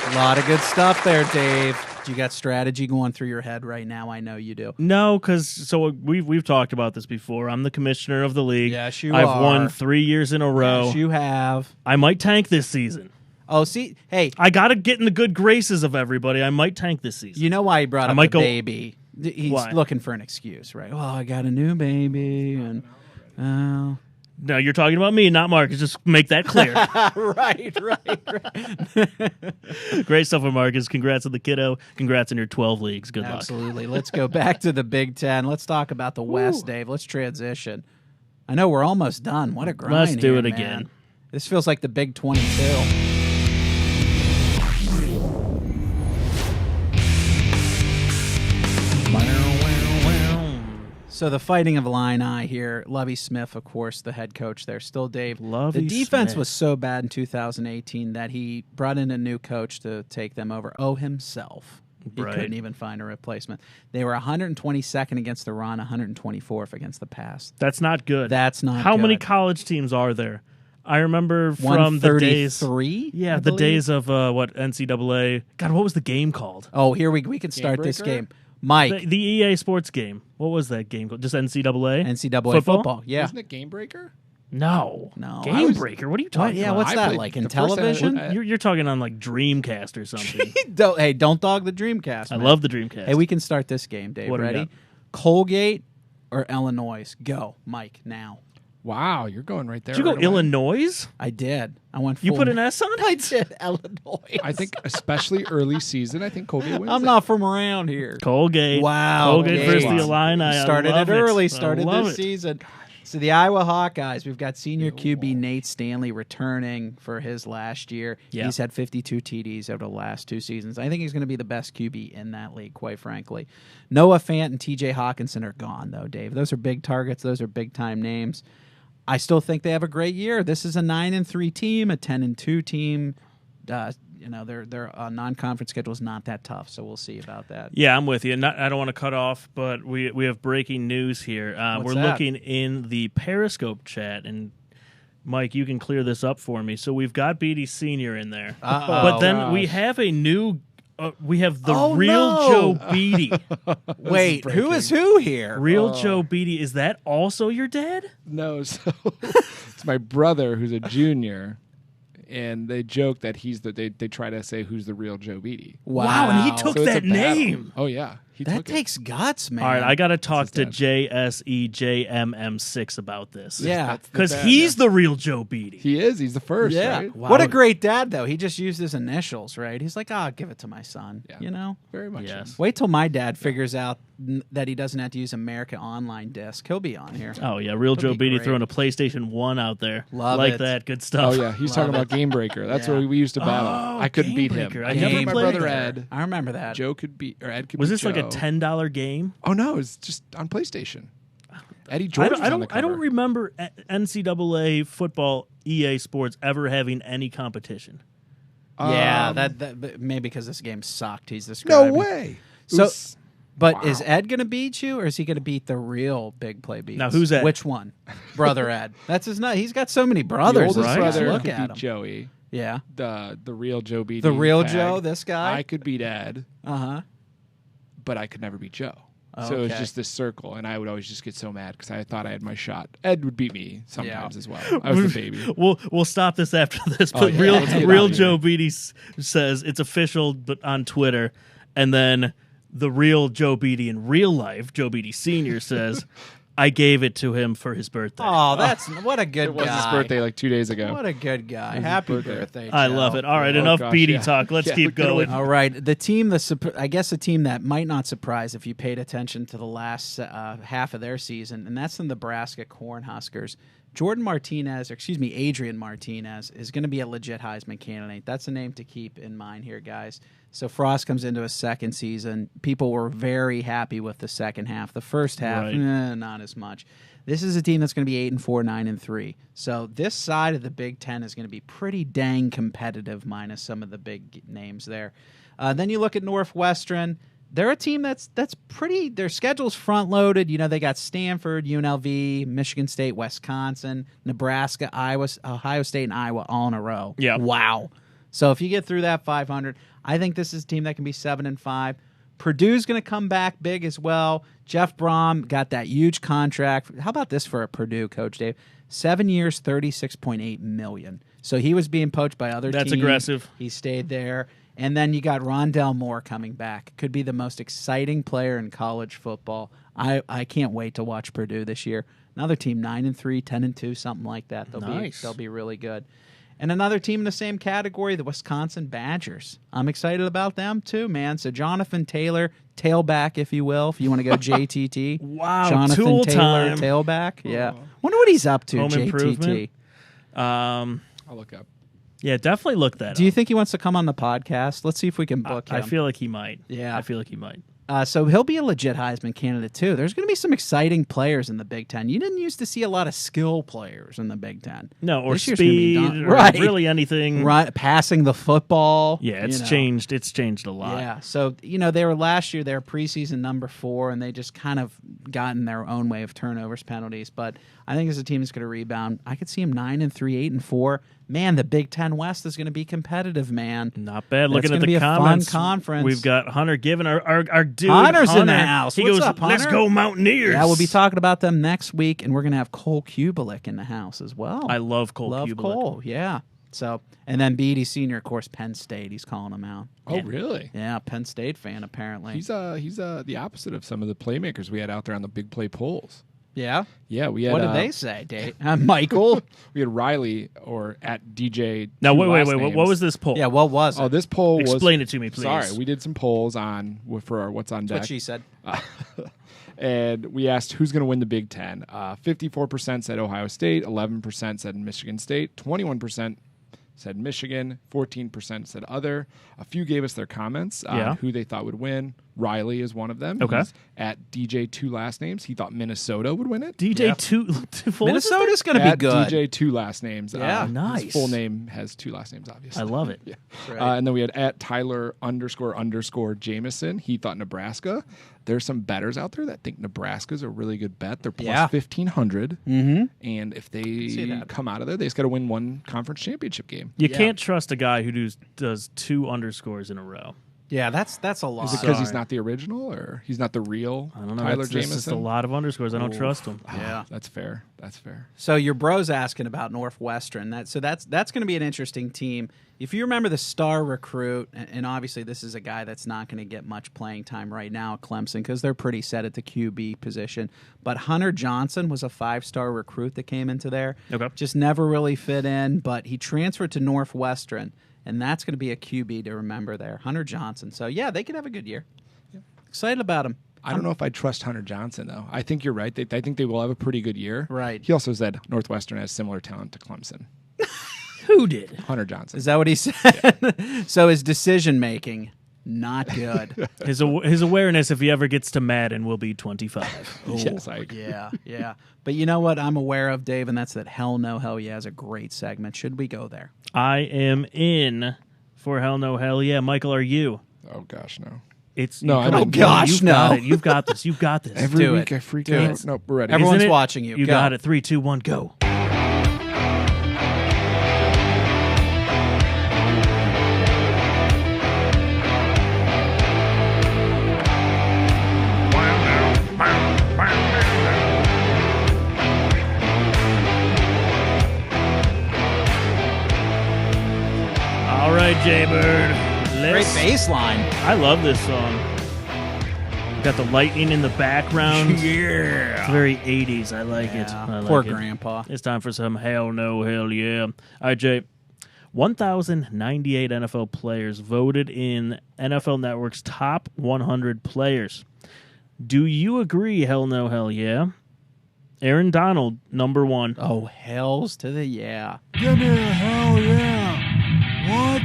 A lot of good stuff there, Dave. You got strategy going through your head right now? I know you do.
No, because we've talked about this before. I'm the commissioner of the league.
Yes, you
I've
are.
won 3 years in a row.
Yes, you have.
I might tank this season.
Oh, see, hey,
I got to get in the good graces of everybody. I might tank this season.
you know why he brought up the baby? He's
Why?
looking for an excuse, right? Oh, I got a new baby, and
No, you're talking about me, not Marcus. Just make that clear.
right.
Great stuff with Marcus. Congrats on the kiddo. Congrats on your 12 leagues. Good luck.
Absolutely. Let's go back to the Big Ten. Let's talk about the West, Dave. Let's transition. I know we're almost done. What a grind.
Let's do
here,
it
man.
again.
This feels like the Big 22. So the Fighting of Illini here, Lovie Smith, of course, the head coach there. Still Dave.
Lovie
the defense
Smith.
was so bad in 2018 that he brought in a new coach to take them over. Himself. He
Right.
couldn't even find a replacement. They were 122nd against the run, 124th against the pass.
That's not good.
That's not
How
good.
many college teams are there? I remember from the days.
133?
Yeah,
I
the
believe?
days of NCAA. God, what was the game called?
Oh, here we can start this
Breaker?
game. Mike,
The EA Sports game. What was that game called? Just NCAA?
NCAA
Football?
football. Yeah.
Isn't it Game Breaker?
No.
No.
Game Breaker. What are you talking
Yeah,
about?
what's
I
that
played
like in
the first time
television?
You're talking on like Dreamcast or something.
Don't dog the Dreamcast.
I
man.
love the Dreamcast.
Hey, we can start this game, Dave.
What do we
Ready?
got?
Colgate or Illinois? Go, Mike. Now.
Wow, you're going right there.
Did you go
right away.
Illinois?
I did. I went.
You
full-
put an S on it?
I did. Illinois.
I think, especially early season, I think Colgate wins.
I'm
it.
not from around here.
Colgate.
Wow.
Colgate
okay.
versus the Illini. I
Started
love
it early.
I
Started
love
this
it.
season. So the Iowa Hawkeyes, we've got senior QB Nate Stanley returning for his last year.
Yeah.
He's had 52 TDs over the last 2 seasons. I think he's going to be the best QB in that league, quite frankly. Noah Fant and TJ Hawkinson are gone, though, Dave. Those are big targets. Those are big-time names. I still think they have a great year. This is a 9-3 team, a 10-2 team. Their non-conference schedule is not that tough, so we'll see about that.
Yeah, I'm with you. I don't want to cut off, but we have breaking news here.
What's
We're
that?
looking in the Periscope chat, and Mike, you can clear this up for me. So we've got Beatty Senior in there, but then we have a new. We have the real
no.
Joe Beatty.
Wait, who is who here?
Real Joe Beatty. Is that also your dad?
No, so it's my brother who's a junior, and they joke that they try to say who's the real Joe Beatty.
Wow, and he took
So it's
that
a battle.
name.
Oh yeah, he
That
took
takes guts, man.
All right, I got to talk to
That's his
JSEJMM6 about this.
Yeah.
That's the
Because
dad,
he's
yeah.
the real Joe Beatty.
He is. He's the first.
Yeah.
Right?
What a great dad, though. He just used his initials, right? He's like, I'll give it to my son.
Yeah.
You know?
Very much.
Yes.
Yes.
Wait till my dad figures out that he doesn't have to use America Online Disc. He'll be on here.
Oh, yeah, real Joe
be
Beatty
great.
throwing a PlayStation 1 out there.
Love
like
it.
that. Good
Oh
stuff.
yeah, he's talking about Game Breaker. That's where we used to battle.
Oh,
I couldn't
Game
beat
Breaker.
him.
I
I
never
never my
played
brother
that.
Ed.
I remember that.
Joe could beat or Ed could
Was
beat
this like a
Joe.
$10 game?
Oh no, it's just on PlayStation. Eddie George was on the cover.
I don't remember NCAA football EA Sports ever having any competition.
Yeah, that maybe because this game sucked. He's
No
describing.
way. It
So-
was-
But is Ed going to beat you, or is he going to beat the real Big Play Beats?
Now, who's Ed?
Which one? Brother Ed. That's his nut. He's got so many
the
brothers.
oldest
right?
brother
Look
could
at
beat
him.
Joey.
Yeah.
The real Joe Beatty.
The real
tag.
Joe, this guy?
I could beat Ed,
Uh-huh.
but I could never beat Joe. So it was
Okay.
just this circle, and I would always just get so mad because I thought I had my shot. Ed would beat me sometimes as well. I was the baby.
We'll stop this after this. But
yeah.
real
Let's get
real
out of
Joe
here.
Beatty says it's official, but on Twitter, and then the real Joe Beatty in real life, Joe Beatty Senior says, "I gave it to him for his birthday."
Oh, that's what a good
It was
guy.
his birthday like 2 days ago.
What a good guy.
his
Happy
birthday.
birthday,
I
Joe.
love it. All right,
Oh,
enough
gosh,
Beatty
yeah.
talk. Let's
Yeah,
keep
get away
going.
All right, the team, I guess a team that might not surprise if you paid attention to the last half of their season, and that's the Nebraska Cornhuskers. Adrian Martinez is going to be a legit Heisman candidate. That's a name to keep in mind here, guys. So Frost comes into a second season. People were very happy with the second half. The first half,
Right.
not as much. This is a team that's going to be 8-4, 9-3. So this side of the Big Ten is going to be pretty dang competitive, minus some of the big names there. Then you look at Northwestern. They're a team that's pretty. Their schedule's front loaded. You know, they got Stanford, UNLV, Michigan State, Wisconsin, Nebraska, Iowa, Ohio State, and Iowa all in a row.
Yeah.
Wow. So if you get through that 500, I think this is a team that can be 7-5. Purdue's going to come back big as well. Jeff Brom got that huge contract. How about this for a Purdue coach, Dave? 7 years, $36.8 million. So he was being poached by other teams.
That's aggressive.
He stayed there. And then you got Rondell Moore coming back. Could be the most exciting player in college football. I can't wait to watch Purdue this year. Another team, 9-3, 10-2, something like that. They'll be really good. And another team in the same category, the Wisconsin Badgers. I'm excited about them too, man. So Jonathan Taylor, tailback, if you will, if you want to go JTT.
Wow,
Jonathan
tool
Taylor,
time.
tailback. Yeah. Wonder what he's up to,
Home
JTT.
improvement.
I'll look up.
Yeah, definitely look that
Do you
up.
think he wants to come on the podcast? Let's see if we can book him.
I feel like he might.
Yeah.
I feel like he might.
So he'll be a legit Heisman candidate, too. There's going to be some exciting players in the Big Ten. You didn't used to see a lot of skill players in the Big Ten.
No, or
This year's gonna be
speed, or
right.
really anything.
Right, passing the football.
Yeah, it's
you know.
changed. It's changed a lot.
Yeah, so, they were last year, they were preseason number 4, and they just kind of got in their own way of turnovers, penalties. But I think as a team that's going to rebound, I could see them 9-3, 8-4. Man, the Big Ten West is going to be competitive, man.
Not bad.
That's
Looking at
gonna be
the
a fun
comments,
conference.
we've got Hunter Given, our dude.
Hunter's
Hunter,
in the house.
He
What's
goes,
up,
let's
Hunter?
go Mountaineers.
Yeah, we'll be talking about them next week, and we're going to have Cole Kubelik in the house as well.
I love Cole
Love
Kubelik.
Cole, yeah. So, and then Beatty Sr., of course, Penn State. He's calling him out.
Oh, really?
Yeah, Penn State fan, apparently.
He's the opposite of some of the playmakers we had out there on the big play polls.
Yeah?
Yeah, we had.
What did they say, Dave? Michael?
We had Riley or at DJ.
Now,
two
wait.
last
What
names.
was this poll?
Yeah, what was it?
Oh, this poll was.
Explain it to me, please.
Sorry, we did some polls on for our What's on Deck.
what she said.
And we asked who's going to win the Big Ten. 54% said Ohio State, 11% said Michigan State, 21% said Michigan, 14% said other. A few gave us their comments on who they thought would win. Riley is one of them.
Okay.
He's at DJ two last names. He thought Minnesota would win it.
DJ two.
Minnesota's going to be
At
good.
DJ two last names.
Yeah.
Nice.
His full name has two last names, obviously.
I love it.
Yeah.
Right.
And then we had at Tyler _ Jameson. He thought Nebraska. There's some bettors out there that think Nebraska's a really good bet. They're plus 1,500.
Mm-hmm.
And if
see
they
that.
come out of there, they just got to win one conference championship game.
You can't trust a guy who does 2 underscores in a row.
Yeah, that's a lot.
Is it because he's not the original or he's not the real
I don't know.
Tyler
That's
Jameson?
just a lot of underscores. I don't trust him.
Yeah.
That's fair. That's fair.
So your bro's asking about Northwestern. That's going to be an interesting team. If you remember the star recruit, and obviously this is a guy that's not going to get much playing time right now at Clemson because they're pretty set at the QB position. But Hunter Johnson was a 5-star recruit that came into there.
Okay.
Just never really fit in, but he transferred to Northwestern, and that's going to be a QB to remember there. Hunter Johnson. So, yeah, they could have a good year. Excited about him.
I don't know if I trust Hunter Johnson, though. I think you're right. I think they will have a pretty good year.
Right.
He also said Northwestern has similar talent to Clemson.
Who did?
Hunter Johnson.
Is that what he said? So his decision-making, not good.
His awareness, if he ever gets to Madden, will be 25.
Yes,
Yeah. But you know what I'm aware of, Dave, and that's that Hell No, Hell Yeah is a great segment. Should we go there?
I am in for Hell No, Hell Yeah. Michael, are you?
Oh, gosh, no.
It's
No, I
come
don't.
on,
Gosh,
you've
no.
got it. You've got this. You've got this.
Every
Do
week
it.
I freak
Do
out.
it.
Nope, we're ready.
Everyone's
Isn't it?
watching you.
You
Go.
got it. 3, 2, 1, go. All right, Jaybird.
Great bass line.
I love this song. Got the lightning in the background.
Yeah.
It's very 80s. I like it. I like
Poor
it.
Grandpa.
It's time for some Hell No, Hell Yeah. All right, Jay. 1,098 NFL players voted in NFL Network's top 100 players. Do you agree, Hell No, Hell Yeah? Aaron Donald, number 1.
Oh, hells to the yeah.
Give me a hell yeah. What?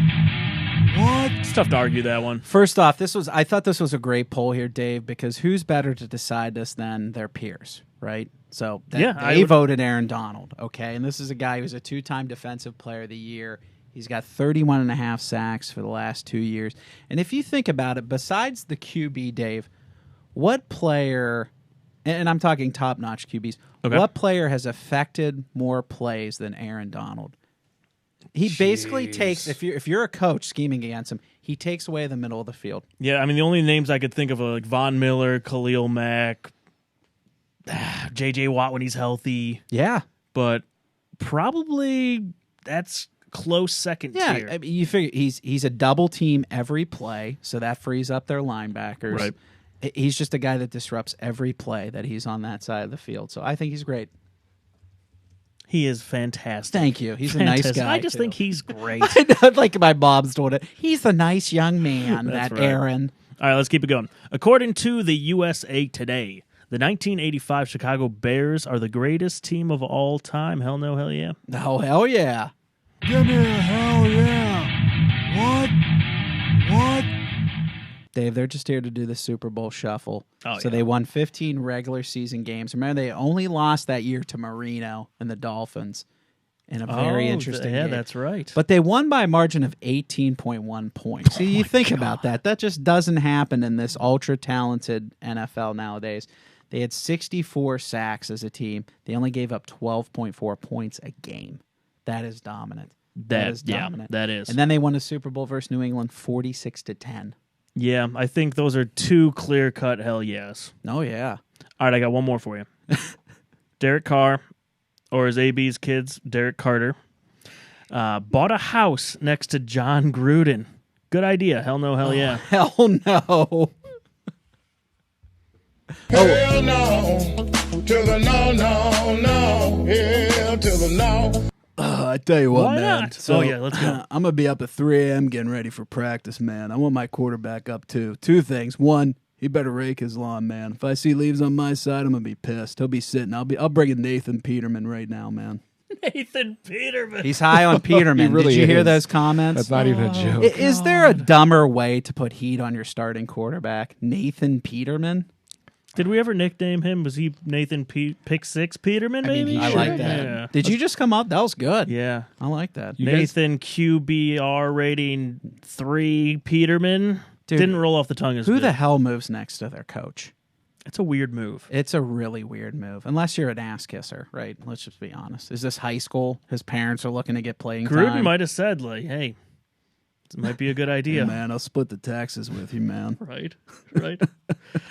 It's tough to argue that one.
First off, I thought this was a great poll here, Dave, because who's better to decide this than their peers, right? So they voted Aaron Donald, okay? And this is a guy who's a 2-time Defensive Player of the Year. He's got 31.5 sacks for the last 2 years. And if you think about it, besides the QB, Dave, what player, and I'm talking top-notch QBs, what player has affected more plays than Aaron Donald? He basically takes, if you're a coach scheming against him, he takes away the middle of the field.
Yeah, I mean, the only names I could think of are like Von Miller, Khalil Mack, J.J. Watt when he's healthy.
Yeah.
But probably that's close second tier.
I mean, you figure he's a double team every play, so that frees up their linebackers.
Right.
He's just a guy that disrupts every play that he's on that side of the field. So I think he's great.
He is fantastic.
Thank you. He's
Fantastic.
a nice guy.
I just think he's great.
I know, like my mom's told it. He's a nice young man,
That's
that
right.
Aaron.
All right, let's keep it going. According to the USA Today, the 1985 Chicago Bears are the greatest team of all time. Hell no, hell yeah.
Oh, hell yeah.
Give me a hell yeah. What?
Dave. They're just here to do the Super Bowl shuffle.
Oh,
so
yeah.
they won 15 regular season games. Remember, they only lost that year to Marino and the Dolphins in a very interesting game.
That's right.
But they won by a margin of 18.1 points. See, you think about that. That just doesn't happen in this ultra-talented NFL nowadays. They had 64 sacks as a team. They only gave up 12.4 points a game. That is dominant. That is dominant.
Yeah, that is.
And then they won a Super Bowl versus New England 46-10.
Yeah, I think those are two clear-cut hell yes.
Oh, yeah.
All right, I got one more for you. Derek Carr, or his AB's kids, Derek Carter, bought a house next to John Gruden. Good idea. Hell no, hell yeah.
Hell no.
Hell no. To the no, no, no. Hell to the no.
I tell you what,
Why
man.
not?
So,
Let's go.
I'm going to be up at 3 a.m. getting ready for practice, man. I want my quarterback up, too. Two things. One, he better rake his lawn, man. If I see leaves on my side, I'm going to be pissed. He'll be sitting. I'll bring in Nathan Peterman right now, man.
Nathan Peterman.
He's high on Peterman.
really
Did you hear
is.
those comments?
That's not even a joke.
Is there a dumber way to put heat on your starting quarterback? Nathan Peterman?
Did we ever nickname him? Was he Nathan Pick Six Peterman, maybe?
I like that.
Yeah.
Did you just come up? That was good.
Yeah.
I like that.
Nathan QBR rating 3 Peterman.
Dude,
Didn't roll off the tongue as
Who
good.
the hell moves next to their coach?
It's a weird move.
It's a really weird move. Unless you're an ass kisser, right? Let's just be honest. Is this high school? His parents are looking to get playing
Gruden
time.
might have said, like, hey, this might be a good idea.
Man, I'll split the taxes with you, man.
Right.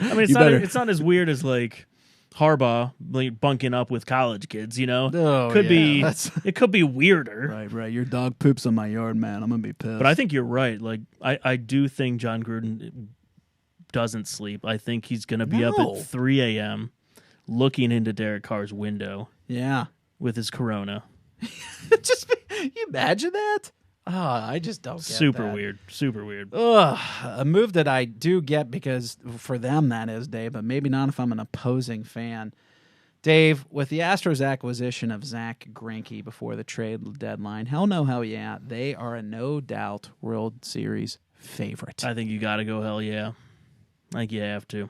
I mean, it's not as weird as, like, Harbaugh like, bunking up with college kids, you know?
Oh,
It could be weirder.
Right. Your dog poops on my yard, man. I'm going to be pissed.
But I think you're right. Like, I do think John Gruden doesn't sleep. I think he's going to be up at 3 a.m. looking into Derek Carr's window.
Yeah.
With his Corona.
You imagine that? Oh, I just don't get
Super
that.
weird. Super weird.
Ugh, a move that I do get because for them that is, Dave, but maybe not if I'm an opposing fan. Dave, with the Astros acquisition of Zach Greinke before the trade deadline, hell no, hell yeah, they are a no-doubt World Series favorite.
I think you got to go hell yeah. Like you have to.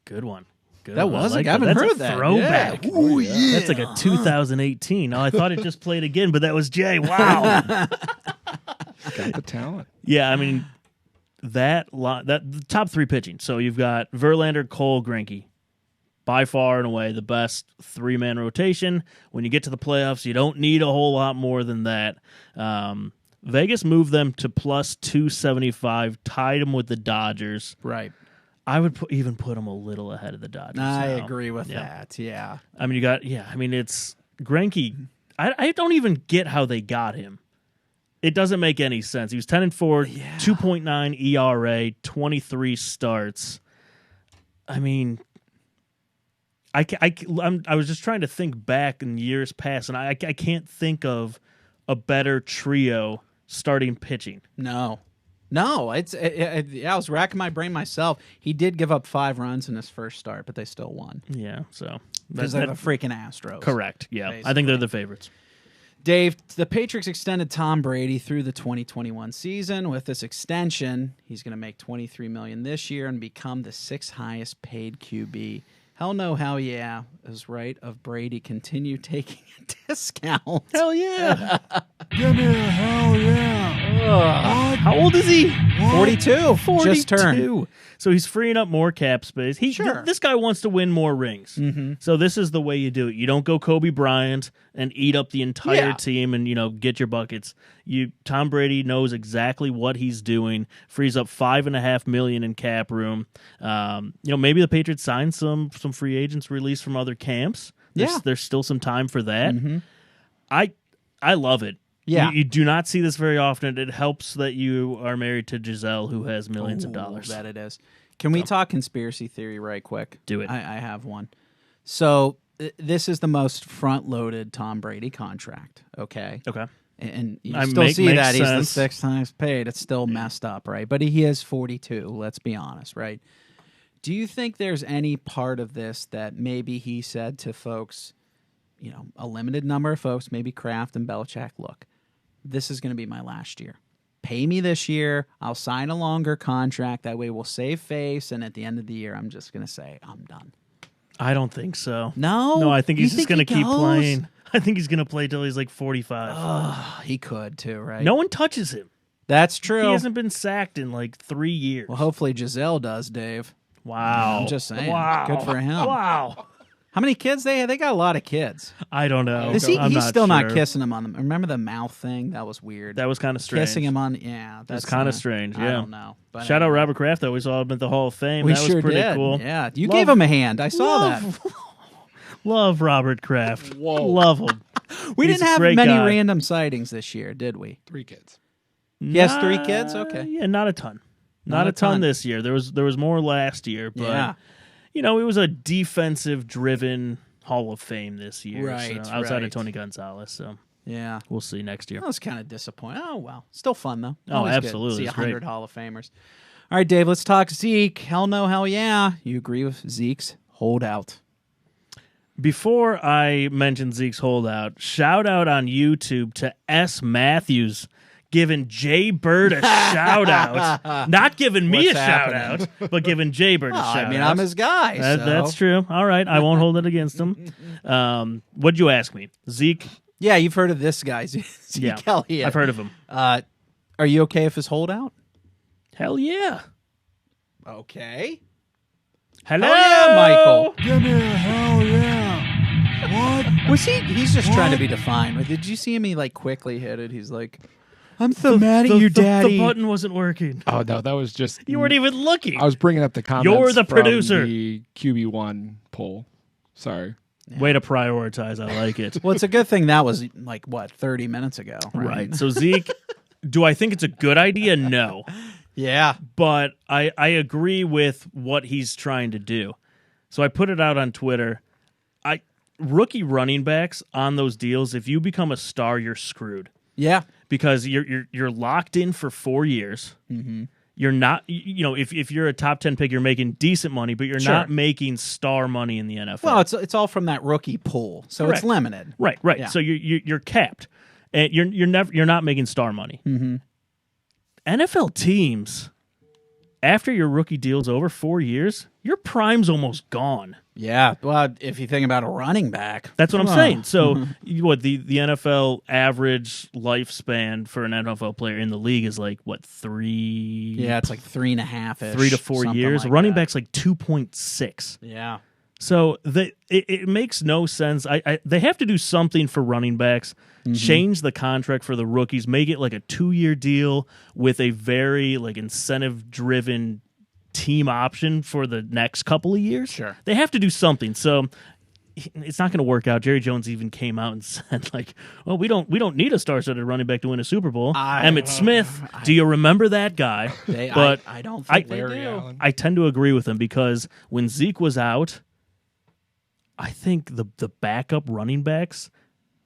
Good one. Good
That
one.
was
I
I haven't
That's
heard
a
that.
throwback.
Yeah. Ooh, yeah.
That's like a 2018. Oh, I thought it just played again, but that was Jay. Wow.
Got the talent.
Yeah, I mean that the top 3 pitching. So you've got Verlander, Cole, Greinke. By far and away the best 3-man rotation. When you get to the playoffs, you don't need a whole lot more than that. Vegas moved them to plus 275, tied them with the Dodgers.
Right.
I would even put them a little ahead of the Dodgers.
I
now.
agree with that, yeah.
I mean, it's Greinke. I don't even get how they got him. It doesn't make any sense. He was 10-4, 2.9 ERA, 23 starts. I mean, I was just trying to think back in years past, and I can't think of a better trio starting pitching.
No, I was racking my brain myself. He did give up 5 runs in his first start, but they still won.
Yeah, so
Because they're the freaking Astros.
Correct, yeah.
Basically.
I think they're the favorites.
Dave, the Patriots extended Tom Brady through the 2021 season. With this extension, he's going to make $23 million this year and become the 6th highest paid QB. Hell no, hell yeah, is right of Brady continue taking a discount.
Hell yeah.
Give me a hell yeah.
How old is he?
42.
42.
Just turned.
So he's freeing up more cap space.
Sure.
This guy wants to win more rings. Mm-hmm. So this is the way you do it. You don't go Kobe Bryant and eat up the entire team and get your buckets. Tom Brady knows exactly what he's doing. Frees up $5.5 million in cap room. Maybe the Patriots sign some free agents released from other camps. There's still some time for that.
Mm-hmm.
I love it.
Yeah.
You do not see this very often. It helps that you are married to Giselle, who has millions of dollars.
That it is. Can we talk conspiracy theory right quick?
Do it.
I have one. So this is the most front-loaded Tom Brady contract, okay?
Okay.
And you
I
still
makes
see that
sense.
he's the 6th highest paid. It's still messed up, right? But he is 42, let's be honest, right? Do you think there's any part of this that maybe he said to folks, a limited number of folks, maybe Kraft and Belichick, look, this is going to be my last year. pay me this year. I'll sign a longer contract. That way we'll save face. And at the end of the year, I'm just going to say, I'm done.
I don't think so.
No?
I think
You
he's just
think
going to
he
keep
goes?
playing. I think he's going to play till he's like 45.
He could too, right?
No one touches him.
That's true.
He hasn't been sacked in like 3 years.
Well, hopefully Giselle does, Dave.
Wow.
I'm just saying.
Wow.
Good for him.
Wow.
How many kids they have? They got a lot of kids.
I don't know.
Is he,
I'm
he's still not
sure.
kissing him on them. Remember the mouth thing? That was weird.
That was kind of strange.
Kissing him on, yeah. That's
kind of strange,
I
yeah.
don't know. But
Shout out Robert Kraft, though. We saw him at the Hall of Fame.
We
that
sure
was pretty
did.
cool.
Yeah, you gave him a hand. I saw that.
Love Robert Kraft. Love him.
We
He's
didn't
a
have
great
many
guy.
random sightings this year, did we?
3 kids.
He has 3 kids? Okay.
Yeah, not a ton.
Not
Not
a
a ton
ton.
this year. There was more last year, but
Yeah.
it was a defensive-driven Hall of Fame this year.
Right,
so, outside
right.
of Tony Gonzalez. So
Yeah.
we'll see next year.
That was kind of disappointing. Oh, well. Still fun, though.
Oh,
Always good.
absolutely.
See
It's great.
100 Hall of Famers. All right, Dave, let's talk Zeke. Hell no, hell yeah. You agree with Zeke's holdout?
Before I mention Zeke's holdout, shout out on YouTube to S. Matthews giving Jay Bird a shout out. Not giving me
What's
a shout out, but giving Jay Bird a shout out.
I mean, I'm his guy. so.
That's true. All right. I won't hold it against him. What'd you ask me? Zeke?
Yeah, you've heard of this guy, Zeke
Yeah.
Elliott.
I've heard of him.
Are you okay if his holdout?
Hell yeah.
Okay.
Hello,
Hell yeah, Michael.
Give me a hell yeah. What?
Was he? He's just trying to be defined. Did you see him? He like quickly hit it. He's like, "I'm so mad at you, Daddy."
The button wasn't working.
Oh, no, that was just...
You weren't even looking.
I was bringing up the comments
You're the
from
producer.
the QB1 poll. Sorry.
Way to prioritize. I like it.
Well, it's a good thing that was like what 30 minutes ago,
Right. So Zeke, do I think it's a good idea? No.
Yeah.
But I agree with what he's trying to do. So I put it out on Twitter. Rookie running backs on those deals, if you become a star, you're screwed.
Yeah.
Because you're locked in for 4 years. Mm-hmm. You're not, if you're a top 10 pick, you're making decent money, but you're
Sure.
not making star money in the NFL.
Well, it's all from that rookie pool, so
Correct.
it's limited.
Right.
Yeah.
So you're capped, and you're not making star money.
Mm-hmm.
NFL teams, after your rookie deal's over 4 years, your prime's almost gone.
Yeah. Well, if you think about a running back,
That's what I'm
Oh.
saying. So, what the NFL average lifespan for an NFL player in the league is like what 3?
yeah, it's like 3.5 ish,
3 to 4 years.
Like
Running
that.
back's like 2.6.
Yeah.
So it makes no sense. They have to do something for running backs. Change the contract for the rookies. Make it like a 2-year deal with a very like incentive driven team option for the next couple of years.
Sure.
They have to do something. So it's not going to work out. Jerry Jones even came out and said like, "Well, we don't need a star-studded running back to win a Super Bowl." Emmitt Smith. Do you remember that guy? But
I don't think they
Larry
do.
Allen.
I tend to agree with him because when Zeke was out, I think the backup running backs,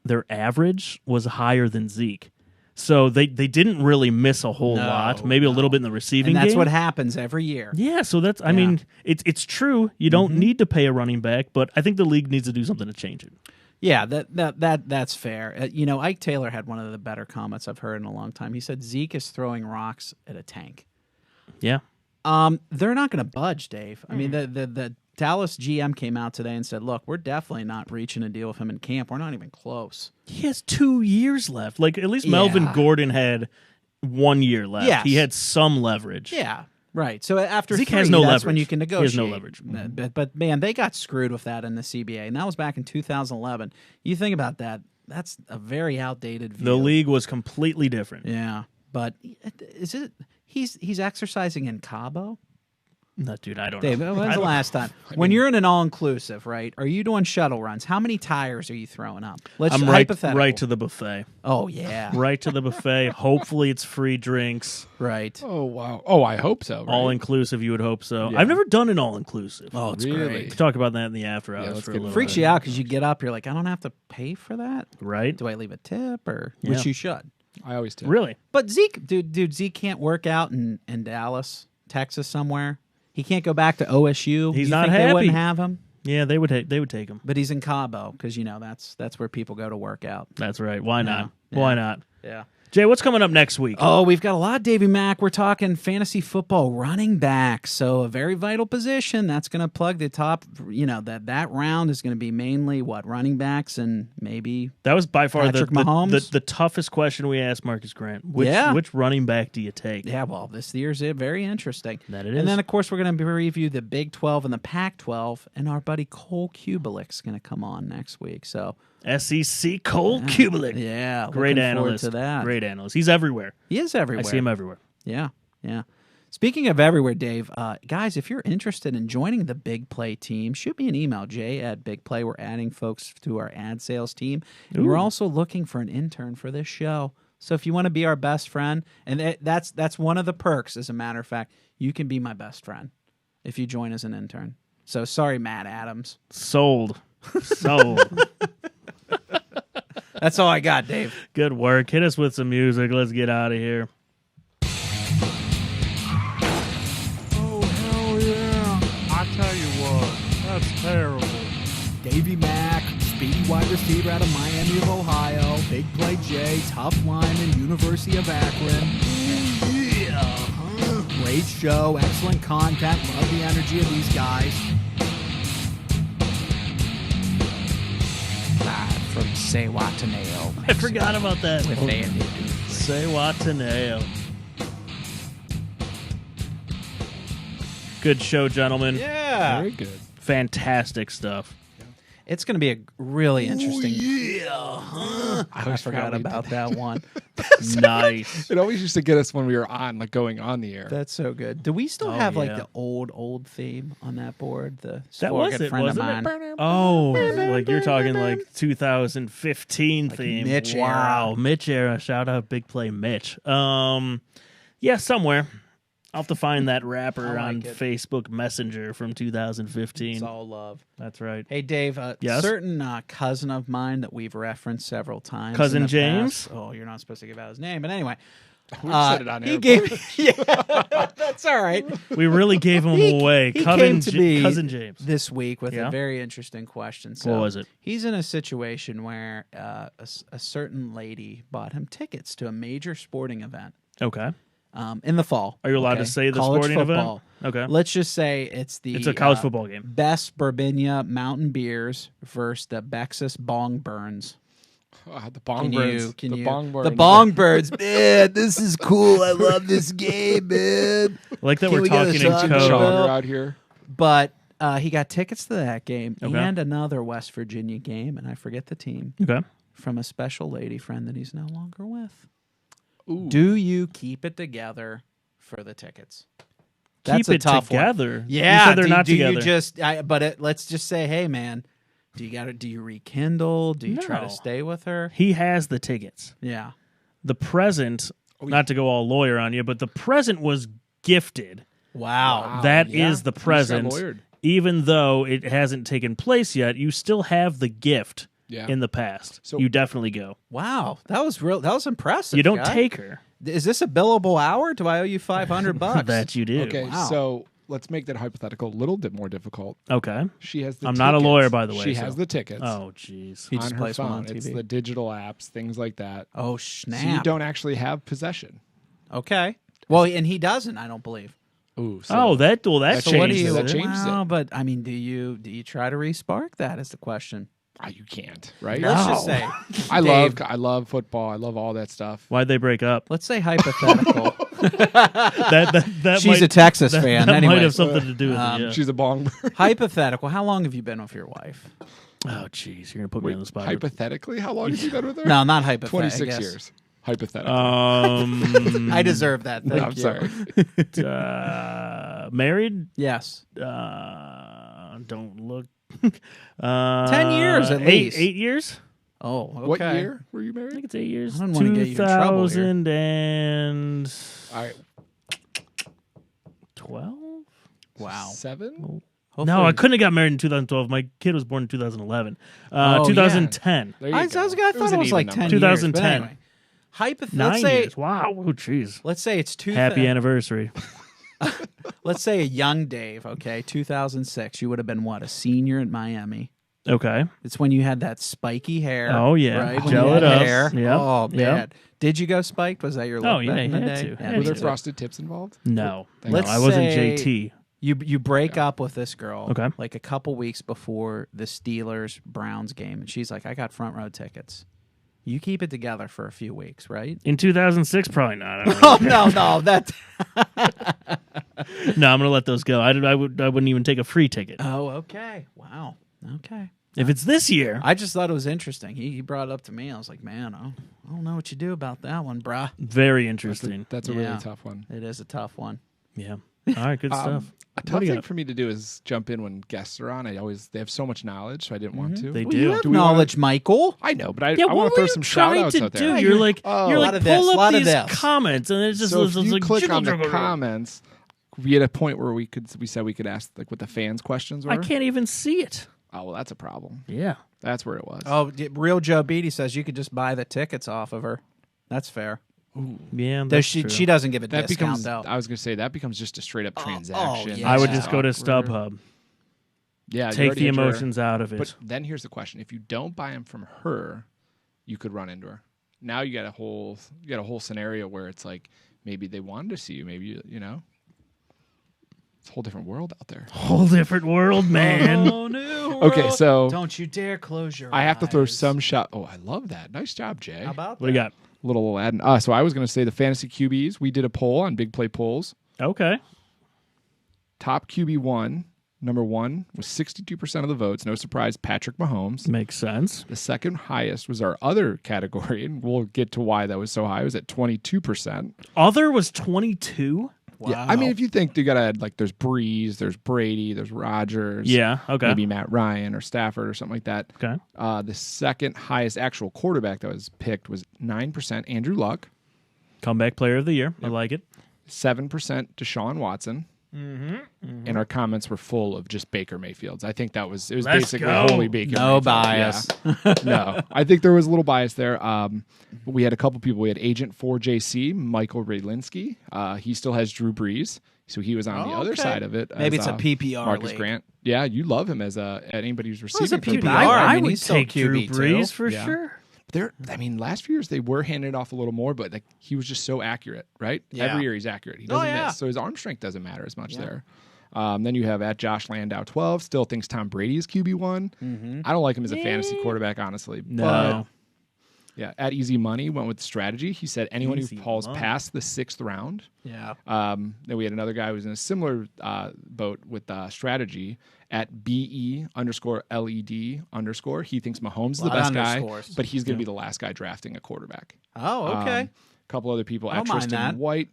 their average was higher than Zeke. So they didn't really miss a whole lot, maybe a little bit in the receiving
And that's
game.
what happens every year.
Yeah, so that's I mean, it's true. You don't need to pay a running back, but I think the league needs to do something to change it.
Yeah, that's fair. Ike Taylor had one of the better comments I've heard in a long time. He said Zeke is throwing rocks at a tank.
Yeah.
They're not going to budge, Dave. I mean, the Dallas GM came out today and said, "Look, we're definitely not reaching a deal with him in camp. We're not even close."
He has 2 years left. Like at least Melvin
Yeah.
Gordon had 1 year left.
Yes.
He had some leverage.
Yeah, right. So after
Zeke
3,
has no
that's when
leverage.
you can
He has
negotiate.
no leverage.
But man, they got screwed with that in the CBA, and that was back in 2011. You think about that. That's a very outdated view.
The league was completely different.
Yeah, but is it? He's exercising in Cabo.
No, dude, I don't
Dave,
know.
when's the last time? When you're in an all-inclusive, right? Are you doing shuttle runs? How many tires are you throwing up? Let's
I'm
hypothetical.
right to the buffet.
Oh yeah,
Right to the buffet. Hopefully it's free drinks.
right.
Oh, wow. Oh, I hope so. Right?
All inclusive, you would hope so.
Yeah.
I've never done an all inclusive.
Oh, it's
Really?
great.
We talk about that in the after hours
let's
for a
get
little
Freaks
bit.
you out because you get up, you're like, I don't have to pay for that.
Right?
Do I leave a tip or
Yeah.
which you should?
I always do.
Really?
But Zeke, dude, Zeke can't work out in Dallas, Texas, somewhere. He can't go back to OSU.
He's
You
not
think They
happy.
wouldn't have him,
Yeah, they would take him.
but he's in Cabo because that's where people go to work out.
That's right. Why not?
Yeah.
Why not?
Yeah.
Jay, what's coming up next week?
Oh, we've got a lot, Davey Mack. We're talking fantasy football running back. So a very vital position. That's going to plug the top, that round is going to be mainly running backs and maybe
that was by far
the
toughest question we asked Marcas Grant. Which running back do you take?
Yeah, well, this year's very interesting.
That it is.
And then, of course, we're going to review the Big 12 and the Pac-12, and our buddy Cole Kubelik's going to come on next week. So
SEC Cole Kubelik.
Yeah,
great
looking
analyst.
forward to that.
Great analyst. He's everywhere.
He is everywhere.
I see him everywhere.
Yeah. Speaking of everywhere, Dave, guys, if you're interested in joining the Big Play team, shoot me an email, Jay@BigPlay. We're adding folks to our ad sales team. And we're also looking for an intern for this show. So if you want to be our best friend, and that's one of the perks, as a matter of fact, you can be my best friend if you join as an intern. So sorry, Matt Adams.
Sold.
That's all I got, Dave.
Good work. Hit us with some music. Let's get out of here.
Oh, hell yeah. I tell you what, that's terrible.
Davey Mack, speedy wide receiver out of Miami of Ohio. Big Play Jay, tough lineman, University of Akron. Great show, excellent content. Love the energy of these guys. Live from Sewataneo,
I forgot about that.
with Andy.
Sewataneo. Good show, gentlemen.
Yeah.
Very good.
Fantastic stuff.
It's going to be a really interesting.
I
forgot about that one.
Nice.
It always used to get us when we were on, going on the air.
That's so good. Do we still have the old theme on that board?
That was it,
friend
wasn't
of mine.
it? Oh, like you're talking like 2015 theme.
Mitch
wow,
era.
Mitch era. Shout out Big Play Mitch. Yeah, somewhere. I'll have to find that rapper on Facebook Messenger from 2015.
It's all love.
That's right.
Hey, Dave,
Yes?
certain cousin of mine that we've referenced several times.
Cousin
in the
James?
past- Oh, you're not supposed to give out his name. But anyway.
We've said it on
he
air.
gave Yeah, that's all right.
We really gave him away.
He came to me
Cousin James.
this week with
Yeah?
a very interesting question. So
What was it?
He's in a situation where a certain lady bought him tickets to a major sporting event
Okay.
in the fall.
Are you allowed to say the
College
sporting
football.
event? Okay.
Let's just say it's
It's a college football game.
Best Bourbon Mountain Beers versus the Bexus Bong Burns.
The Bong Birds. The Bong Birds.
The Bong Birds. Man, this is cool. I love this game, man.
I like that
Can
we're
we get a
talking in
Taco
code.
Bell?
out here.
But he got tickets to that game
Okay.
and another West Virginia game, and I forget the team,
Okay.
from a special lady friend that he's no longer with.
Ooh.
Do you keep it together for the tickets?
Keep
a
it
tough one.
together.
Yeah,
You said they're not
do
together.
you just? Let's just say, hey, man, do you rekindle? Do you try
No.
to stay with her?
He has the tickets.
Yeah.
The present, not to go all lawyer on you, but the present was gifted.
Wow.
That is
Yeah.
the present.
lawyered.
Even though it hasn't taken place yet, you still have the gift
Yeah.
in the past.
So-
you definitely go.
Wow. That was real. That was impressive.
You don't
guy.
take her.
Is this a billable hour? Do I owe you $500?
That you do.
Okay,
Wow.
so let's make that hypothetical a little bit more difficult.
Okay.
She has the
I'm not a
tickets.
lawyer, by the way,
She
so-
has the tickets
Oh, jeez.
He just
on her
plays one
phone.
on TV.
It's the digital apps, things like that.
Oh,
So
snap.
you don't actually have possession.
Okay. Well, and he doesn't, I don't believe.
Ooh.
Oh, that
that
changes
So what do you?
That changes
well,
it.
but I mean, do you try to respark that? Is the question.
You can't, right?
Let's just say,
I
Dave,
love football. I love all that stuff.
Why'd they break up?
Let's say hypothetical.
That
She's
might,
a Texas
that,
fan.
That
Anyway,
might have something to do with it. Yeah.
She's a bong bird.
hypothetical. How long have you been with your wife?
Oh, jeez. You're going to put me on the spot.
Hypothetically, how long have you been with her?
No, not hypothetical.
26 years. Hypothetically.
I deserve that. Thank
I'm
you.
sorry.
Married?
Yes.
Don't look.
10 years at least.
8 years?
Oh, okay.
What year were you
I
married?
think it's 8 years.
I don't wanna get you in trouble here.
2012?
All right.
Wow.
7?
No, I couldn't have got married in 2012. My kid was born in 2011.
Oh,
2010.
There you
I
go.
thought it
an
was like
even
10
number.
years.
2010.
But anyway,
9
let's say,
years. Wow. Oh, jeez.
let's say it's two.
Happy anniversary.
Let's say a young Dave. Okay, 2006. You would have been what, a senior at Miami.
Okay.
It's when you had that spiky hair.
Oh, yeah.
right? When
Gel
you had
it up.
hair.
Yep.
Oh man,
Yep.
Did you go spiked? Was that your look
yeah,
back in the
you had
day?
to.
Yeah,
Were
me
there
too.
frosted tips involved?
No,
Let's
I wasn't
say-
JT.
You break up with this girl
Okay.
like a couple weeks before the Steelers-Browns game, and she's like, I got front row tickets. You keep it together for a few weeks, right?
In 2006, probably not. I don't
Oh,
know.
no, that...
No, I'm gonna let those go. I wouldn't even take a free ticket.
Oh, okay. Wow. Okay.
If it's this year,
I just thought it was interesting. He brought it up to me. I was like, man, I don't know what you do about that one, bruh.
very interesting.
That's a
Yeah.
really tough one.
It is a tough one.
Yeah. All right, good stuff.
A
What
tough
do you
thing
got?
for me to do is jump in when guests are on. They have so much knowledge, so I didn't want to.
They
Well,
do.
you have
Do we wanna-
knowledge, Michael.
I know, but I
Yeah,
want
what
to throw
were
some
you
shout
trying
outs
to
out
do?
there.
You're like,
Oh.
you're
Lot
like,
of this,
pull
lot
up
of
these
this.
comments, and it's just
So
it's
if you
like,
click on the
jiggle, jiggle.
comments, we had a point where we said we could ask like what the fans' questions were.
I can't even see it.
Oh well, that's a problem.
Yeah.
That's where it was.
Oh, real Joe Beatty says you could just buy the tickets off of her. That's fair.
Yeah,
Though
that's
she
true.
doesn't give a
that
discount
becomes.
though.
I was gonna say that becomes just a straight up transaction.
yeah.
I would
Yeah.
just go to
Awkward.
StubHub.
Yeah, you
Take
already
the
enter-
emotions out of it.
But then here's the question: if you don't buy them from her, you could run into her. Now you got a whole scenario where it's like maybe they wanted to see you, maybe you know. It's a whole different world out there.
Whole different world, man.
Oh no!
Okay, so
Don't you dare close your
I have to throw
eyes.
some shot. Oh, I love that. Nice job, Jay.
How about
What do you got?
Little ad. So I was going to say the fantasy QBs. We did a poll on Big Play polls.
Okay.
Top QB1, number one, was 62% of the votes. No surprise, Patrick Mahomes.
Makes sense.
The second highest was our other category, and we'll get to why that was so high. It was at 22%.
Other was 22.
Yeah, I mean, if you think you got to add, like, there's Breeze, there's Brady, there's Rodgers.
Yeah. Okay.
Maybe Matt Ryan or Stafford or something like that.
Okay.
The second highest actual quarterback that was picked was 9%, Andrew Luck.
Comeback player of the year. I like it.
7% Deshaun Watson. And our comments were full of just Baker Mayfields. I think it was
Let's
basically
go.
wholly Baker
No
Mayfield.
bias.
Yeah. No, I think there was a little bias there. But we had a couple people. We had Agent 4JC, Michael Raylinsky. He still has Drew Brees, so he was on the other
okay.
side of it.
Maybe
as,
it's a PPR
Marcus
league.
Grant. Yeah, you love him as anybody who's
Well, it's a
receiving. for
PPR.
him.
I mean,
would
he's still
take Drew
QB too.
Brees for
Yeah.
sure.
Last few years they were handing it off a little more, but like he was just so accurate, right?
Yeah.
Every year he's accurate. He doesn't
yeah.
miss, so his arm strength doesn't matter as much there. Then you have at Josh Landau 12. Still thinks Tom Brady is QB1. I don't like him as a fantasy quarterback, honestly.
No.
But, yeah, at Easy Money went with the strategy. He said anyone
Easy
who falls
money.
past the 6th round.
Yeah.
Then we had another guy who was in a similar boat with strategy at BE_LED_. He thinks Mahomes is the
Lot of
best guy,
underscores.
but he's going to be the last guy drafting a quarterback.
Oh, okay.
A couple other people.
I don't
At
mind that.
Tristan White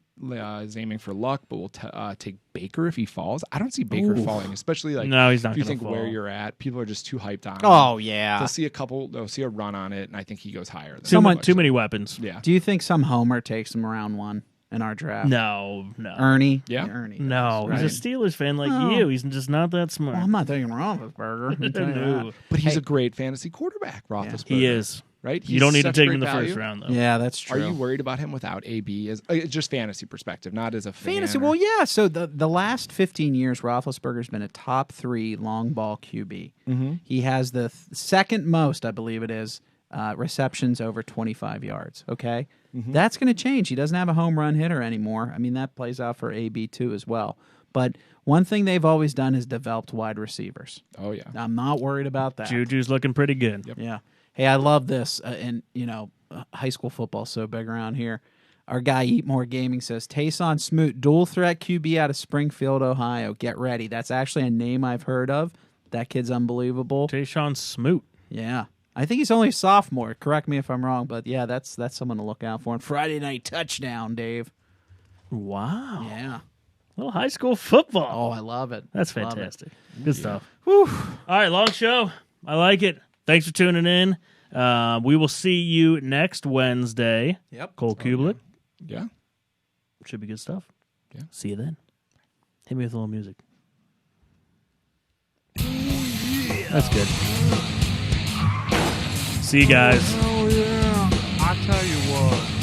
is aiming for Luck, but we'll take Baker if he falls. I don't see Baker falling, especially like
No, he's not
if you
gonna
think
fall.
where you're at. People are just too hyped on him.
Oh yeah.
They'll see they'll see a run on it, and I think he goes higher. Than
Too many weapons.
Yeah.
Do you think some homer takes him round one in our draft?
No.
Ernie.
Yeah.
Ernie.
No.
does,
He's a Steelers fan like
Oh.
you. He's just not that smart.
Well, I'm not taking Roethlisberger. I'll tell you
No.
that.
But he's a great fantasy quarterback, Roethlisberger.
He is.
Right?
You
He's
don't need to
such
take him
great
in the
value.
first round, though.
Yeah, that's true.
Are you worried about him without AB? As just fantasy perspective, not as a fan
Fantasy?
or-
Well, yeah. So the last 15 years, Roethlisberger's been a top 3 long ball QB. Mm-hmm. He has the second most, I believe it is, receptions over 25 yards. Okay, that's going to change. He doesn't have a home run hitter anymore. I mean, that plays out for AB too as well. But one thing they've always done is developed wide receivers.
Oh yeah.
I'm not worried about that.
Juju's looking pretty good.
Yeah. Hey, I love this. And, high school football's so big around here. Our guy, Eat More Gaming, says, Taysom Smoot, dual threat QB out of Springfield, Ohio. Get ready. That's actually a name I've heard of. That kid's unbelievable.
Tayshaun Smoot.
Yeah. I think he's only a sophomore. Correct me if I'm wrong, but yeah, that's someone to look out for. And Friday night touchdown, Dave.
Wow.
Yeah.
Little high school football.
Oh, I love it.
That's
Love it.
fantastic. Good stuff. All right, long show. I like it. Thanks for tuning in. We will see you next Wednesday.
Yep.
Cole Kublik.
Yeah.
Should be good stuff.
Yeah.
See you then. Hit me with a little music. That's good. See you guys.
Oh, yeah. I tell you what.